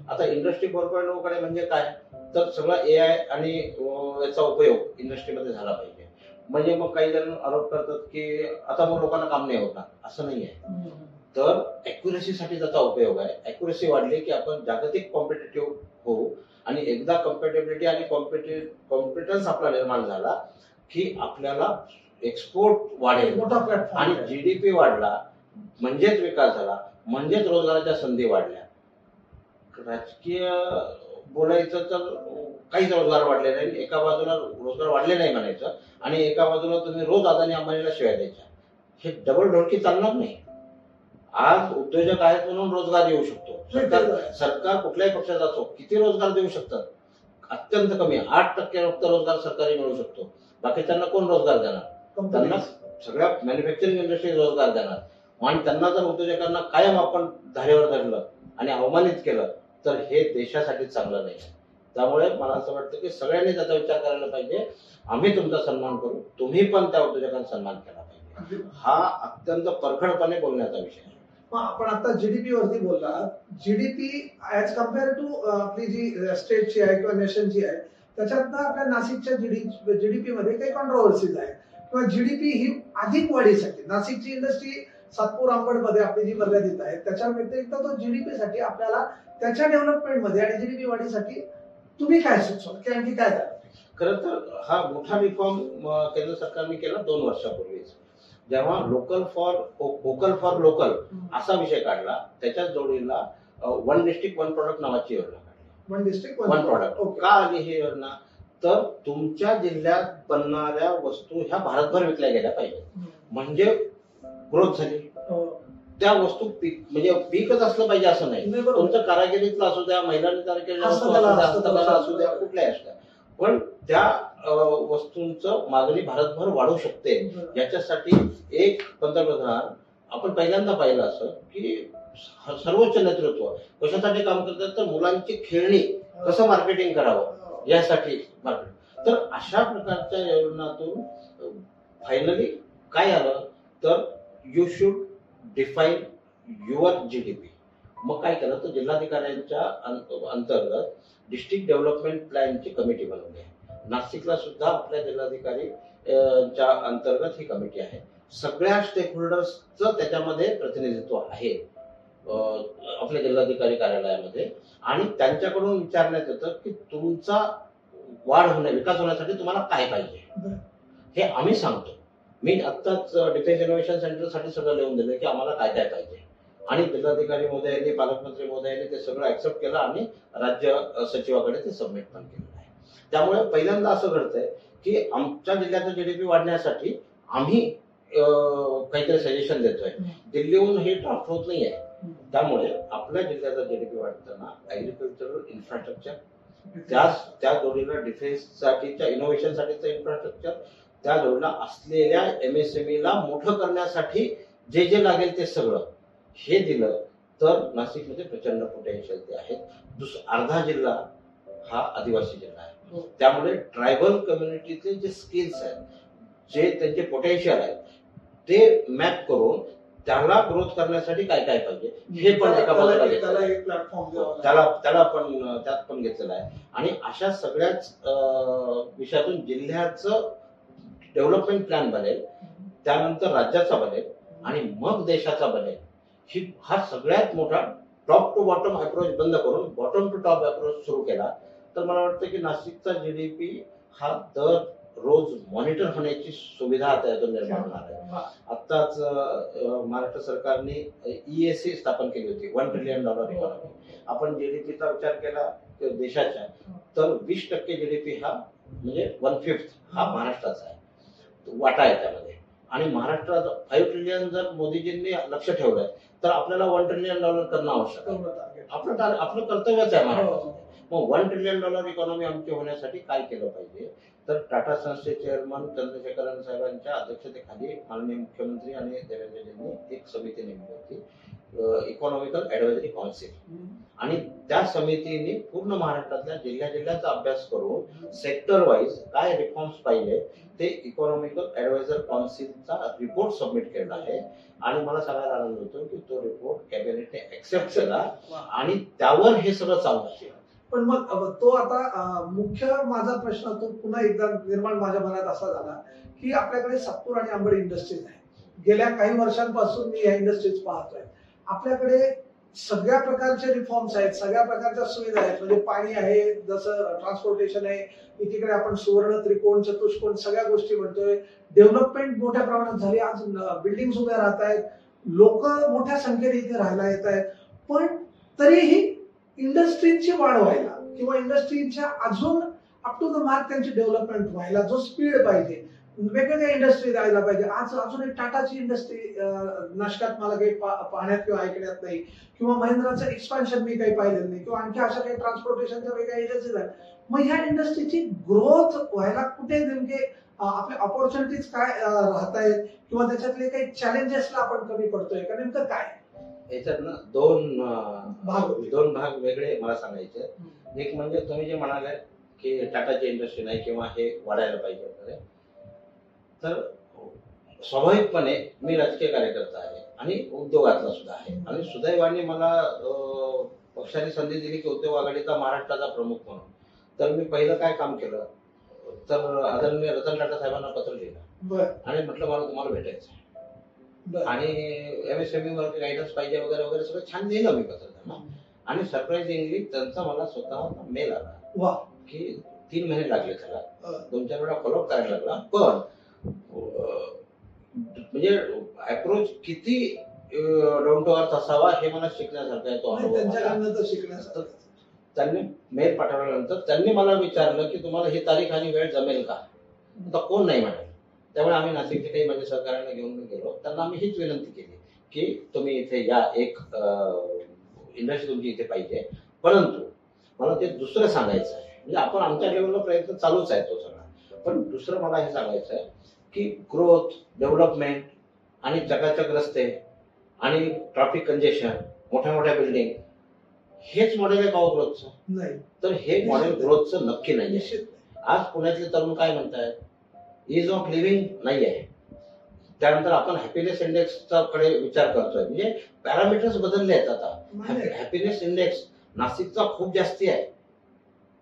आता इंडस्ट्री 4.0 कडे म्हणजे काय, तर सगळं AI आणि याचा उपयोग इंडस्ट्रीमध्ये झाला पाहिजे. म्हणजे मग काही जण आरोप करतात की आता मग लोकांना काम नाही होणार, असं नाही आहे. तर अॅक्युरेसीसाठी त्याचा उपयोग आहे. अॅक्युरेसी वाढली की आपण जागतिक कॉम्पिटेटिव्ह होऊ आणि एकदा कम्पॅटेबिलिटी आणि कॉम्पिटन्स आपला निर्माण झाला की आपल्याला एक्सपोर्ट वाढेल आणि GDP वाढला म्हणजेच विकास झाला, म्हणजेच रोजगाराच्या संधी वाढल्या. राजकीय बोलायचं तर काहीच रोजगार वाढले नाही, एका बाजूला रोजगार वाढले नाही म्हणायचं आणि एका बाजूला तुम्ही रोज अदानी अंबानीला शिवाय द्यायच्या. हे डबल ढोळकी चालणार नाही. आज उद्योजक आहेत म्हणून रोजगार येऊ शकतो. सरकार कुठल्याही पक्षाचा असो किती रोजगार देऊ शकतात, अत्यंत कमी 8% फक्त रोजगार सरकारी मिळू शकतो. बाकीच्यांना कोण रोजगार देणार? त्यांना सगळ्या मॅन्युफॅक्चरिंग इंडस्ट्री रोजगार देणार. आणि त्यांना जर उद्योजकांना कायम आपण धारेवर धरलं आणि अवमानित केलं तर हे देशासाठी चांगलं नाही. त्यामुळे मला असं वाटतं की सगळ्यांनी त्याचा विचार करायला पाहिजे. आम्ही तुमचा सन्मान करू, तुम्ही पण त्या उद्योजकांचा सन्मान केला पाहिजे. हा अत्यंत परखडपणे बोलण्याचा विषय आहे. आपण आता जीडीपी वरती बोलला. जीडीपी ऍज कम्पेअर टू आपली जी स्टेटची आहे किंवा नेशनची आहे त्याच्यातनं आपल्या नाशिकच्या जीडीपी मध्ये काही कॉन्ट्रोवर्सीज आहे किंवा जीडीपी ही अधिक वाढीसाठी नाशिकची इंडस्ट्री सातपूर अंबड मध्ये आपली जी मर्यादित आहे त्याच्या व्यतिरिक्त तो जीडीपी साठी आपल्याला त्याच्या डेव्हलपमेंट मध्ये आणि जीडीपी वाढीसाठी तुम्ही काय सुचवलं की आणखी काय झालं? खरं तर हा मोठा रिफॉर्म केंद्र सरकारने केला 2 वर्षापूर्वीच, जेव्हा वोकल फॉर लोकल असा विषय काढला. त्याच्याच जोडीला 1 डिस्ट्रिक्ट 1 प्रॉडक्ट नावाची योजना काढली. 1 डिस्ट्रिक्ट 1 प्रॉडक्ट का आली ही योजना, तर तुमच्या जिल्ह्यात बनणाऱ्या वस्तू ह्या भारतभर विकल्या गेल्या पाहिजेत, म्हणजे ग्रोथ झाली. त्या वस्तू म्हणजे पीकच असलं पाहिजे असं नाही. तुमचं कारागिरीतलं असू द्या, महिलांनी तयार केलेल्या हस्तकला असू द्या, कुठल्याही असू द्या, पण त्या वस्तूंचं मागणी भारतभर वाढू शकते. याच्यासाठी एक पंतप्रधान आपण पहिल्यांदा पाहिलं असं की सर्वोच्च नेतृत्व कशासाठी काम करतात, तर मुलांची खेळणी कसं मार्केटिंग करावं यासाठी मार्केटिंग. तर अशा प्रकारच्या योजनातून फायनली काय आलं, तर you should define your GDP. मग काय केलं, तर जिल्हाधिकाऱ्यांच्या अंतर्गत डिस्ट्रिक्ट डेव्हलपमेंट प्लॅनची कमिटी बनवली आहे. नाशिकला सुद्धा आपल्या जिल्हाधिकारी च्या अंतर्गत ही कमिटी आहे. सगळ्या स्टेक होल्डर्सचं त्याच्यामध्ये प्रतिनिधित्व आहे आपल्या जिल्हाधिकारी कार्यालयामध्ये. आणि त्यांच्याकडून विचारण्यात येतं की तुमचा विकास होण्यासाठी तुम्हाला काय पाहिजे हे आम्ही सांगतो. मी आत्ताच डिफेन्स इनोव्हेशन सेंटरसाठी सगळं लिहून दिलं की आम्हाला काय काय पाहिजे, आणि जिल्हाधिकारी महोदयांनी, पालकमंत्री महोदयांनी ते सगळं ऍक्सेप्ट केलं आणि राज्य सचिवाकडे ते सबमिट पण केलेलं आहे. त्यामुळे पहिल्यांदा असं घडतंय की आमच्या जिल्ह्याचं जीडीपी वाढण्यासाठी आम्ही काहीतरी सजेशन देतोय. दिल्लीहून हे ड्राफ्ट होत नाहीये. त्यामुळे आपल्या जिल्ह्याचा जीडीपी वाढताना ऍग्रिकल्चरल इन्फ्रास्ट्रक्चर, त्या जोडीला डिफेन्स साठीच्या इनोव्हेशन साठीचं इन्फ्रास्ट्रक्चर, त्या जोडीला असलेल्या MSME ला मोठं करण्यासाठी जे जे लागेल ते सगळं हे दिलं तर नाशिकमध्ये प्रचंड पोटेन्शियल ते आहे. अर्धा जिल्हा हा आदिवासी जिल्हा आहे. त्यामुळे ट्रायबल कम्युनिटीचे जे स्किल्स आहेत, जे त्यांचे पोटेन्शियल आहेत, ते मॅप करून त्याला ग्रोथ करण्यासाठी काय काय पाहिजे हे पण एका बाजूला त्याला पण त्यात पण घेतलेलं आहे. आणि अशा सगळ्याच विषयातून जिल्ह्याचं डेव्हलपमेंट प्लॅन बनेल, त्यानंतर राज्याचा बनेल आणि मग देशाचा बनेल. हा सगळ्यात मोठा टॉप टू बॉटम अप्रोच बंद करून बॉटम टू टॉप अप्रोच सुरू केला तर मला वाटतं की नाशिकचा जीडीपी हा रोज मॉनिटर होण्याची सुविधा आता यातून निर्माण होणार आहे. आत्ताच महाराष्ट्र सरकारने ESA स्थापन केली होती, $1 ट्रिलियन इकॉनॉमी. आपण जीडीपीचा विचार केला देशाच्या तर 20% जीडीपी हा म्हणजे 1/5 हा महाराष्ट्राचा आहे, वाटा आहे त्यामध्ये. आणि महाराष्ट्रात 5 ट्रिलियन जर मोदीजींनी लक्ष ठेवलंय तर आपल्याला $1 ट्रिलियन करणं आवश्यक आहे. आपलं कर्तव्यच आहे महाराष्ट्रात. मग $1 ट्रिलियन इकॉनॉमी आमची होण्यासाठी काय केलं पाहिजे, तर टाटा सन्सचे चेअरमन चंद्रशेखरन साहेबांच्या अध्यक्षतेखाली माननीय मुख्यमंत्री आणि देवेंद्रजींनी एक समिती नेमली होती, इकॉनॉमिकल ऍडवायझरी काउन्सिल. आणि त्या समितीने पूर्ण महाराष्ट्रातल्या जिल्ह्याचा अभ्यास करून सेक्टर वाईज काय रिफॉर्म्स पाहिजे ते इकॉनॉमिकल ऍडवायझर काउन्सिलचा रिपोर्ट सबमिट केला आहे. आणि मला सांगायला आनंद होतो की तो रिपोर्ट कॅबिनेटने ऍक्सेप्ट केला आणि त्यावर हे सगळं चालू आहे. पण मग तो आता मुख्य माझा प्रश्न तो पुन्हा एकदा निर्माण माझ्या मनात असा झाला की आपल्याकडे सातपूर आणि अंबड इंडस्ट्रीज आहे. गेल्या काही वर्षांपासून मी या इंडस्ट्रीज पाहतोय. आपल्याकडे सगळ्या प्रकारचे रिफॉर्म्स आहेत, सगळ्या प्रकारच्या सुविधा आहेत. म्हणजे पाणी आहे, जसं ट्रान्सपोर्टेशन आहे, एकीकडे आपण सुवर्ण त्रिकोण चतुष्कोण सगळ्या गोष्टी म्हणतोय. डेव्हलपमेंट मोठ्या प्रमाणात झाली. आज बिल्डिंग उभ्या राहत आहेत, लोक मोठ्या संख्येने इथे राहायला येत आहेत. पण तरीही इंडस्ट्रीची वाढ व्हायला किंवा इंडस्ट्रीच्या अजून अप टू द मार्क त्यांची डेव्हलपमेंट व्हायला जो स्पीड पाहिजे, वेगवेगळ्या इंडस्ट्री जायला पाहिजे. आज अजून एक टाटाची इंडस्ट्री नाशकात मला काही पाहण्यात किंवा ऐकण्यात नाही, किंवा महिंद्राचं एक्सपान्शन मी काही पाहिलेलं नाही, किंवा आणखी अशा काही ट्रान्सपोर्टेशनच्या वेगळ्या एजन्सीज आहेत. मग ह्या इंडस्ट्रीची ग्रोथ व्हायला कुठे नेमके आपले ऑपॉर्च्युनिटीज काय राहत आहेत, किंवा त्याच्यातले काही चॅलेंजेसला आपण कमी पडतोय का, नेमकं काय? याच्यात ना दोन भाग वेगळे मला सांगायचे. एक म्हणजे तुम्ही जे म्हणाले की टाटाची इंडस्ट्री नाही किंवा हे वाढायला पाहिजे वगैरे, तर स्वाभाविकपणे मी राजकीय कार्यकर्ता आहे आणि उद्योगातला सुद्धा आहे. आणि सुदैवाने मला पक्षाने संधी दिली की उद्योग आघाडीचा महाराष्ट्राचा प्रमुख म्हणून. तर मी पहिलं काय काम केलं, तर आदरणीय रतन टाटा साहेबांना पत्र लिहिलं आणि म्हटलं मला तुम्हाला भेटायचं आहे आणि MSME वर गायडन्स पाहिजे वगैरे वगैरे सगळं छान लिहिलं मी पत्र त्यांना. आणि सरप्राइझिंगली त्यांचा मला स्वतः मेल आला की 3 महिने लागले त्याला, 2-4 वेळा फॉलोअप करायला लागला. पण म्हणजे अप्रोच किती डाऊन टू अर्थ असावा हे मला शिकण्यासारखं आहे. तो त्यांनी मेल पाठवल्यानंतर त्यांनी मला विचारलं की तुम्हाला ही तारीख आणि वेळ जमेल का, तर कोण नाही म्हणाल. त्यामुळे आम्ही नाशिकचे काही माझ्या सहकार्यांना घेऊन गेलो. त्यांना आम्ही हीच विनंती केली की तुम्ही इथे या, एक इंडस्ट्री तुमची इथे पाहिजे, परंतु मला ते दुसरं सांगायचं आहे. म्हणजे आपण आमच्या लेवलला प्रयत्न चालूच आहे तो सगळा, पण दुसरं मला हे सांगायचं आहे की ग्रोथ, डेव्हलपमेंट आणि चकाचक रस्ते आणि ट्रॅफिक कंजेशन, मोठ्या मोठ्या बिल्डिंग, हेच मॉडेल आहे का ग्रोथचं? नाही. तर हे मॉडेल ग्रोथचं नक्की नाही आहे. आज पुण्यातले तरुण काय म्हणतायत, इज ऑफ लिव्हिंग नाही आहे. त्यानंतर आपण हॅपीनेस इंडेक्सचा कडे विचार करतोय. म्हणजे पॅरामीटर्स बदलले आहेत आता. हॅपीनेस इंडेक्स नाशिकचा खूप जास्ती आहे.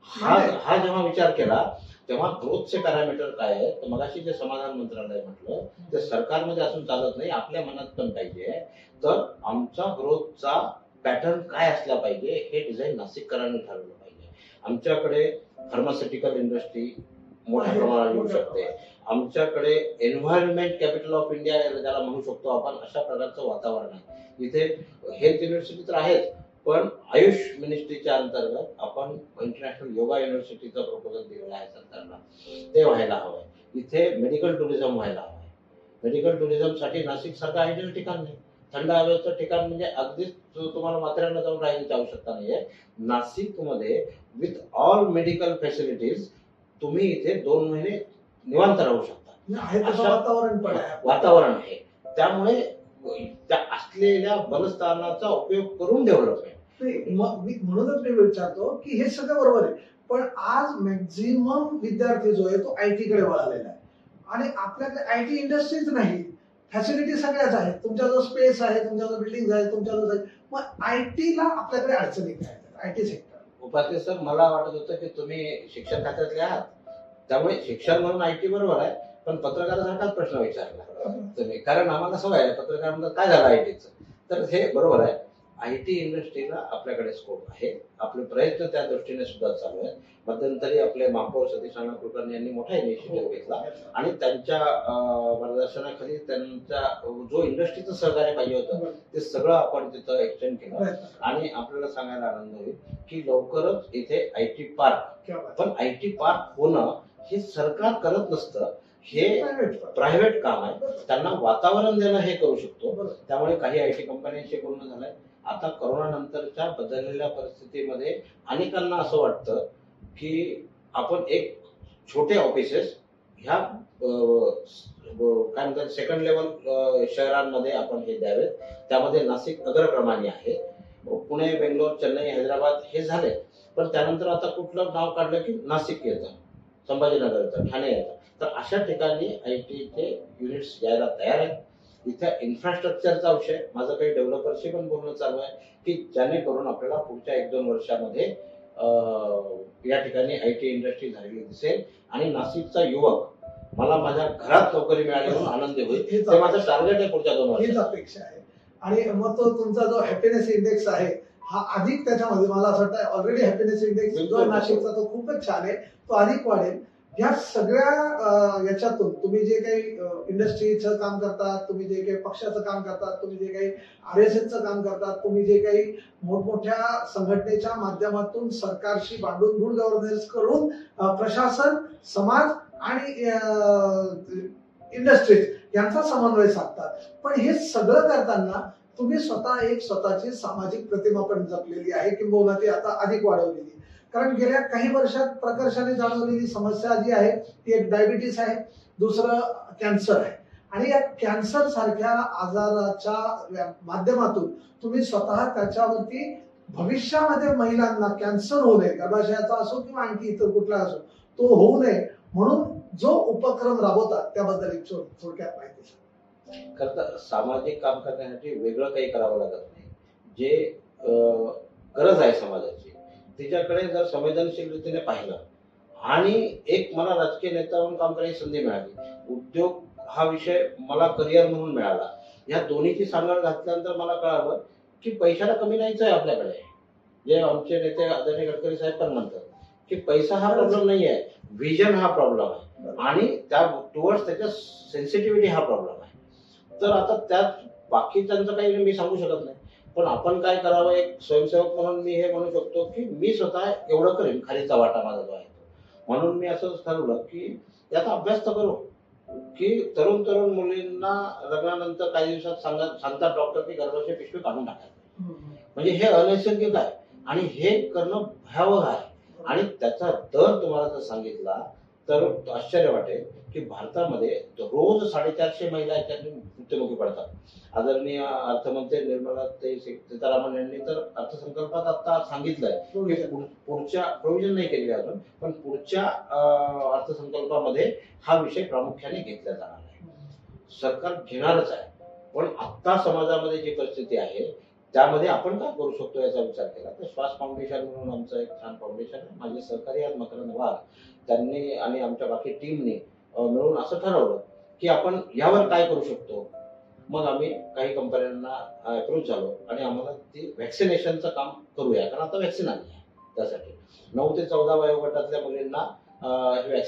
हा जेव्हा विचार केला तेव्हा ग्रोथचे पॅरामीटर काय आहे, तर मगाशी जे समाधान मंत्रालय म्हटलं ते सरकारमध्ये असून चालत नाही, आपल्या मनात पण पाहिजे. तर आमचा ग्रोथचा पॅटर्न काय असला पाहिजे हे डिझाईन नाशिककरांनी ठरवलं पाहिजे. आमच्याकडे फार्मास्युटिकल इंडस्ट्री मोठ्या प्रमाणात येऊ शकते. आमच्याकडे एन्व्हायरमेंट कॅपिटल ऑफ इंडिया ज्याला म्हणू शकतो आपण, अशा प्रकारचं वातावरण आहे. इथे हेल्थ युनिव्हर्सिटी तर आहेत, पण आयुष मिनिस्ट्रीच्या अंतर्गत आपण इंटरनॅशनल योगा युनिव्हर्सिटीचं प्रपोजल दिलेलं आहे सरकारला, ते व्हायला हवंय. इथे मेडिकल टुरिझम व्हायला हवंय. मेडिकल टुरिझमसाठी नाशिक सारखं आयडियल ठिकाण नाही. थंड हवेचं ठिकाण म्हणजे अगदीच तुम्हाला माथेरानला जाऊन राहायची आवश्यकता नाहीये. नाशिकमध्ये विथ ऑल मेडिकल फॅसिलिटीज तुम्ही इथे 2 महिने निवांत राहू शकता. वातावरण आहे. त्यामुळे त्या असलेल्या बलस्थानाचा उपयोग करून डेव्हलपमेंट. म्हणूनच मी विचारतो की हे सगळं बरोबर आहे, पण आज मॅक्झिमम विद्यार्थी जो आहे तो IT कडे वळालेला आहे. आणि आपल्याकडे IT इंडस्ट्रीज नाही, फॅसिलिटी सगळ्याच आहेत. तुमचा जो स्पेस आहे, तुमच्या जो बिल्डिंग आहे, तुमच्या जो, मग IT ला आपल्याकडे अडचणी काय आहेत? IT sector. उपाध्ये सर, मला वाटत होतं की तुम्ही शिक्षण खात्यातले आहात, त्यामुळे शिक्षण म्हणून IT बरोबर आहे, पण पत्रकारासारखाच प्रश्न विचारला तुम्ही. कारण आम्हाला सवय आहे पत्रकार म्हणतात काय झालं ITचं, तर हे बरोबर आहे. IT इंडस्ट्रीला आपल्याकडे स्कोप आहे. आपले प्रयत्न त्या दृष्टीने सुद्धा चालू आहेत. मध्यंतरी आपले महापौर सतीश राणा कुलकर्णी यांनी मोठा इनिशिएटिव्ह घेतला आणि त्यांच्या मार्गदर्शनाखाली त्यांचा जो इंडस्ट्रीचं सहकार्य पाहिजे होतं ते सगळं आपण तिथं एक्सटेंड केलं आणि आपल्याला सांगायला आनंद होईल की लवकरच इथे IT पार्क, पण IT पार्क होणं हे सरकार करत नसतं, हे प्रायव्हेट काम आहे. त्यांना वातावरण देणं हे करू शकतो. त्यामुळे काही IT कंपन्यांशी बोलणं झालंय. आता करोना नंतरच्या बदललेल्या परिस्थितीमध्ये अनेकांना असं वाटतं की आपण एक छोटे ऑफिसेस ह्या काय म्हणतात सेकंड लेवल शहरांमध्ये आपण हे द्यावेत. त्यामध्ये नाशिक अग्रक्रमाने आहे. पुणे, बेंगलोर, चेन्नई, हैदराबाद हे झाले, पण त्यानंतर आता कुठलं नाव काढलं की नाशिक येतं, संभाजीनगर येतं, ठाणे येतं. तर अशा ठिकाणी ITचे युनिट्स यायला तयार आहेत. इथे इन्फ्रास्ट्रक्चरचा विषय, माझं काही डेव्हलपर्सशी पण बोलणं चालू आहे की जेणेकरून आपल्याला पुढच्या 1-2 वर्षामध्ये या ठिकाणी IT इंडस्ट्री झालेली दिसेल आणि नाशिकचा युवक मला माझ्या घरात नोकरी मिळाली म्हणून आनंदी होईल. ते माझं टार्गेट आहे पुढच्या 2 वर्षात. हीच अपेक्षा आहे. आणि मग तो तुमचा जो हॅपीनेस इंडेक्स आहे हा अधिक त्याच्यामध्ये मला असं वाटतं ऑलरेडी हॅपीनेस इंडेक्स जो नाशिकचा तो खूपच छान आहे, तो अधिक वाढेल. या सगळ्या याच्यातून तुम्ही जे काही इंडस्ट्रीचं काम करतात, तुम्ही जे काही पक्षाचं काम करतात, तुम्ही जे काही RSSचं काम करतात, तुम्ही जे काही मोठमोठ्या संघटनेच्या माध्यमातून सरकारशी भांडून गुड गव्हर्नन्स करून प्रशासन, समाज आणि इंडस्ट्रीज यांचा समन्वय साधतात. पण हे सगळं करताना तुम्ही स्वतः एक स्वतःची सामाजिक प्रतिमा पण जपलेली आहे, किंबहुना ती आता अधिक वाढवलेली. कारण गेल्या काही वर्षात प्रकर्षाने जाणवलेली समस्या जी आहे ती एक डायबिटीस आहे, दुसरं कॅन्सर आहे. आणि या कॅन्सर सारख्या आजाराच्या माध्यमातून तुम्ही स्वतः त्याच्यावरती भविष्यामध्ये महिलांना कॅन्सर होऊ नये, गर्भाशयाचा असो किंवा आणखी इतर कुठला असो, तो होऊ नये म्हणून जो उपक्रम राबवतात त्याबद्दल एक थोडक्यात माहिती सांगा. खरं सामाजिक काम करण्यासाठी वेगळं काही करावं लागत नाही. जे गरज आहे समाजाची तिच्याकडे जर संवेदनशील रीतीने पाहिलं आणि एक मला राजकीय नेता म्हणून काम करण्याची संधी मिळाली, उद्योग हा विषय मला करिअर म्हणून मिळाला, या दोन्हीची सांगड घातल्यानंतर मला कळालं की पैशाला कमी नाहीच आहे आपल्याकडे. जे आमचे नेते आदरणीय गडकरी साहेब पण म्हणतात की पैसा हा प्रॉब्लेम नाही आहे, व्हिजन हा प्रॉब्लेम आहे आणि त्या टुवर्ड्स त्याच्या सेन्सिटिव्हिटी हा प्रॉब्लेम आहे. तर आता त्यात बाकीच्यांचं काही मी सांगू शकत नाही, पण आपण काय करावं एक स्वयंसेवक म्हणून मी हे म्हणू शकतो की मी स्वतः एवढं करेन, खालीचा वाटा माझा जो आहे. म्हणून मी असं ठरवलं की याचा अभ्यास तर करू की तरुण मुलींना लग्नानंतर काही दिवसात सांगतात डॉक्टर की गर्भाशय पिशवी काढून टाकायचं. म्हणजे हे अनैसर्गिक आहे आणि हे करणं भयावह आहे. आणि त्याचा दर तुम्हाला जर सांगितला तर आश्चर्य वाटेल की भारतामध्ये रोज 450 महिला याच्यातून मृत्युमुखी पडतात. आदरणीय अर्थमंत्री निर्मला सीतारामन यांनी तर अर्थसंकल्पात आता सांगितलंय की पुढच्या प्रोव्हिजन नाही केली अजून, पण पुढच्या अर्थसंकल्पामध्ये हा विषय प्रामुख्याने घेतला जाणार आहे. सरकार घेणारच आहे, पण आता समाजामध्ये जी परिस्थिती आहे त्यामध्ये आपण काय करू शकतो याचा विचार केला तर श्वास फाउंडेशन म्हणून आमचं एक छान फाउंडेशन आहे. माझे सहकारी आहेत मकरंद वाघ, त्यांनी आणि आमच्या बाकी टीमने मिळून असं ठरवलं की आपण यावर काय करू शकतो. मग आम्ही काही कंपन्यांना अप्रोच झालो आणि आम्हाला ती व्हॅक्सिनेशनचं काम करूया, कारण आता व्हॅक्सिन आली आहे. त्यासाठी 9 ते 14 वयोगटातल्या मुलींना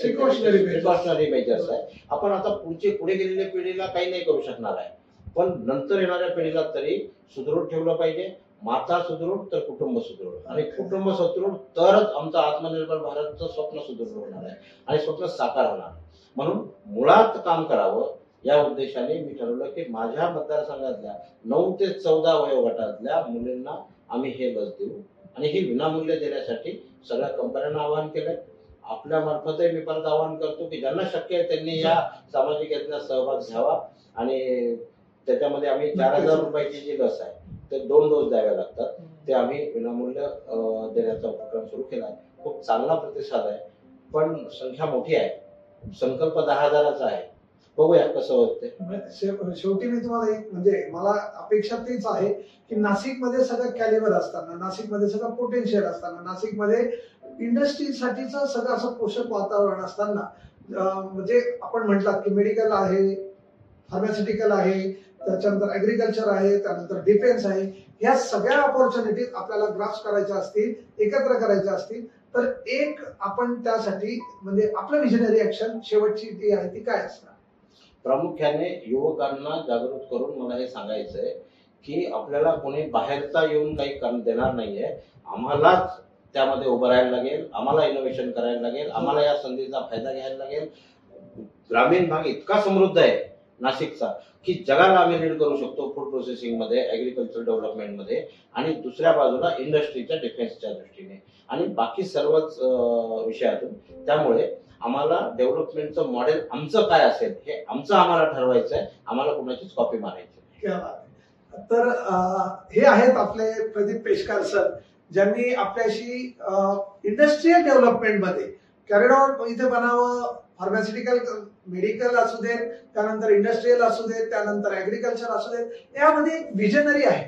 प्रिकॉशनरी मेजर्स आहे. आपण आता पुढे गेलेल्या पिढीला काही नाही करू शकणार आहे, पण नंतर येणाऱ्या पिढीला तरी सुदृढ ठेवलं पाहिजे. माता सुदृढ तर कुटुंब सुदृढ, आणि कुटुंब सुदृढ तरच आमचं आत्मनिर्भर भारतचं स्वप्न सुदृढ होणार आहे आणि स्वप्न साकार होणार. म्हणून मुळात काम करावं या उद्देशाने मी ठरवलं की माझ्या मतदारसंघातल्या 9 ते 14 वयोगटातल्या मुलींना आम्ही हे लस देऊ आणि ही विनामूल्य देण्यासाठी सगळ्या कंपन्यांना आवाहन केलंय. आपल्या मार्फतही मी परत आवाहन करतो की ज्यांना शक्य आहे त्यांनी या सामाजिक यत्नात सहभाग घ्यावा. आणि त्याच्यामध्ये आम्ही 4000 रुपयाची जी लस आहे ते 2 डोस द्यावे लागतात, ते आम्ही विनामूल्य देण्याचा उपक्रम सुरू केला आहे. खूप चांगला प्रतिसाद आहे, पण संख्या मोठी आहे. संकल्प 10,000चा आहे, बघूया कसं होतं. शेवटी मी तुम्हाला एक म्हणजे मला अपेक्षा तीच आहे की नाशिकमध्ये सगळं कॅलिबर असताना, नाशिकमध्ये सगळं पोटेन्शियल असताना, नाशिकमध्ये इंडस्ट्रीसाठीचं सगळं असं पोषक वातावरण असताना, म्हणजे आपण म्हटलात की मेडिकल आहे, फार्मास्युटिकल आहे, त्याच्यानंतर ऍग्रिकल्चर आहे, त्यानंतर डिफेन्स आहे, या सगळ्या अपॉर्च्युनिटीज आपल्याला ग्रास्प करायच्या असतील, एकत्र करायच्या असतील, तर एक आपण त्यासाठी म्हणजे आपलं विजनरी ऍक्शन शेवटची ती आहे ती काय असणार? प्रामुख्याने युवकांना जागृत करून मला हे सांगायचंय की आपल्याला कोणी बाहेरचा येऊन काही देणार नाहीये, आम्हालाच त्यामध्ये उभं राहायला लागेल, आम्हाला इनोव्हेशन करायला लागेल, आम्हाला या संधीचा फायदा घ्यायला लागेल. ग्रामीण भाग इतका समृद्ध आहे नाशिकचा की जगाला आम्ही लीड करू शकतो फूड प्रोसेसिंग मध्ये, ऍग्रिकल्चर डेव्हलपमेंट मध्ये, आणि दुसऱ्या बाजूला इंडस्ट्रीच्या डिफेन्सच्या दृष्टीने आणि बाकी सर्वच विषयातून. त्यामुळे आम्हाला डेव्हलपमेंटचं मॉडेल आमचं काय असेल हे आमचं आम्हाला ठरवायचं आहे, आम्हाला कुणाचीच कॉपी मारायची नाही. तर हे आहेत आपले प्रदीप पेशकार सर, ज्यांनी आपल्याशी इंडस्ट्रियल डेव्हलपमेंट मध्ये कॅरिडॉर इथे बनावं, फार्मास्युटिकल मेडिकल असू देत, त्यानंतर इंडस्ट्रियल असू देत, त्यानंतर ऍग्रिकल्चर असू देत, यामध्ये एक विजनरी आहे.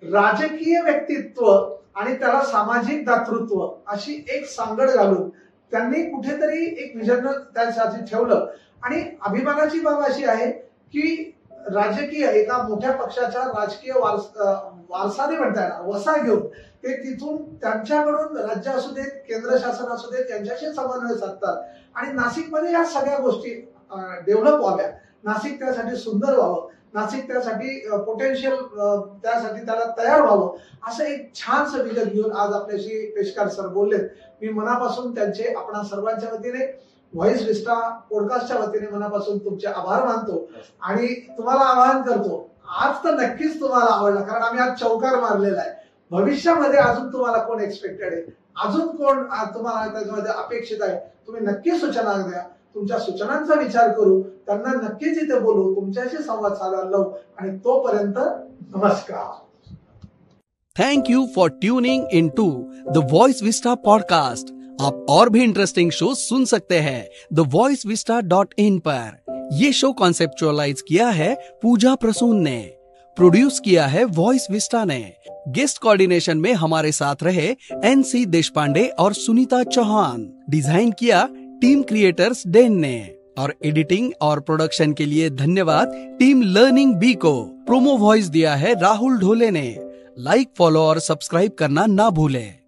राजकीय व्यक्तित्व आणि त्याला सामाजिक दातृत्व अशी एक सांगड घालून त्यांनी कुठेतरी एक विजन त्यासाठी ठेवलं. आणि अभिमानाची बाब अशी आहे की राजकीय एका मोठ्या पक्षाच्या राजकीय वारसाने म्हणता येणार वसा घेऊन ते तिथून त्यांच्याकडून राज्य असू देत, केंद्र शासन असू देत, त्यांच्याशी समन्वय साधतात. आणि नाशिकमध्ये या सगळ्या गोष्टी डेव्हलप व्हाव्या, नाशिक त्यासाठी सुंदर व्हावं, नाशिक त्यासाठी पोटेन्शियल त्यासाठी त्याला तयार व्हावं, असं एक छानसं विजन घेऊन आज आपल्याशी पेशकार सर बोललेत. मी मनापासून त्यांचे आपणा सर्वांच्या वतीने, व्हॉइस विस्टा पॉडकास्टच्या वतीने मनापासून तुमचे आभार मानतो आणि तुम्हाला आवाहन करतो, आज तर नक्कीच तुम्हाला आवडला, कारण आम्ही आज चौकार मारलेला आहे. भविष्यामध्ये अजून तुम्हाला कोण एक्सपेक्टेड आहे, अजून कोण तुम्हाला त्याच्यामध्ये अपेक्षित आहे, तुम्ही नक्की सूचना द्या. तुमच्या सूचनांचा विचार करू, त्यांना नक्कीच इथे बोलू, तुमच्याशी संवाद साधायला लावू. आणि तोपर्यंत नमस्कार. Thank you for tuning into the voice vista podcast. आप और भी इंटरेस्टिंग शो सुन सकते हैं thevoicevista.in पर. ये शो कॉन्सेप्चुअलाइज किया है पूजा प्रसून ने, प्रोड्यूस किया है वॉइस विस्टा ने. गेस्ट कोऑर्डिनेशन में हमारे साथ रहे NC देशपांडे और सुनीता चौहान. डिजाइन किया टीम क्रिएटर्स डेन ने और एडिटिंग और प्रोडक्शन के लिए धन्यवाद टीम लर्निंग बी को. प्रोमो वॉइस दिया है राहुल ढोले ने. लाइक, फॉलो और सब्सक्राइब करना ना भूलें.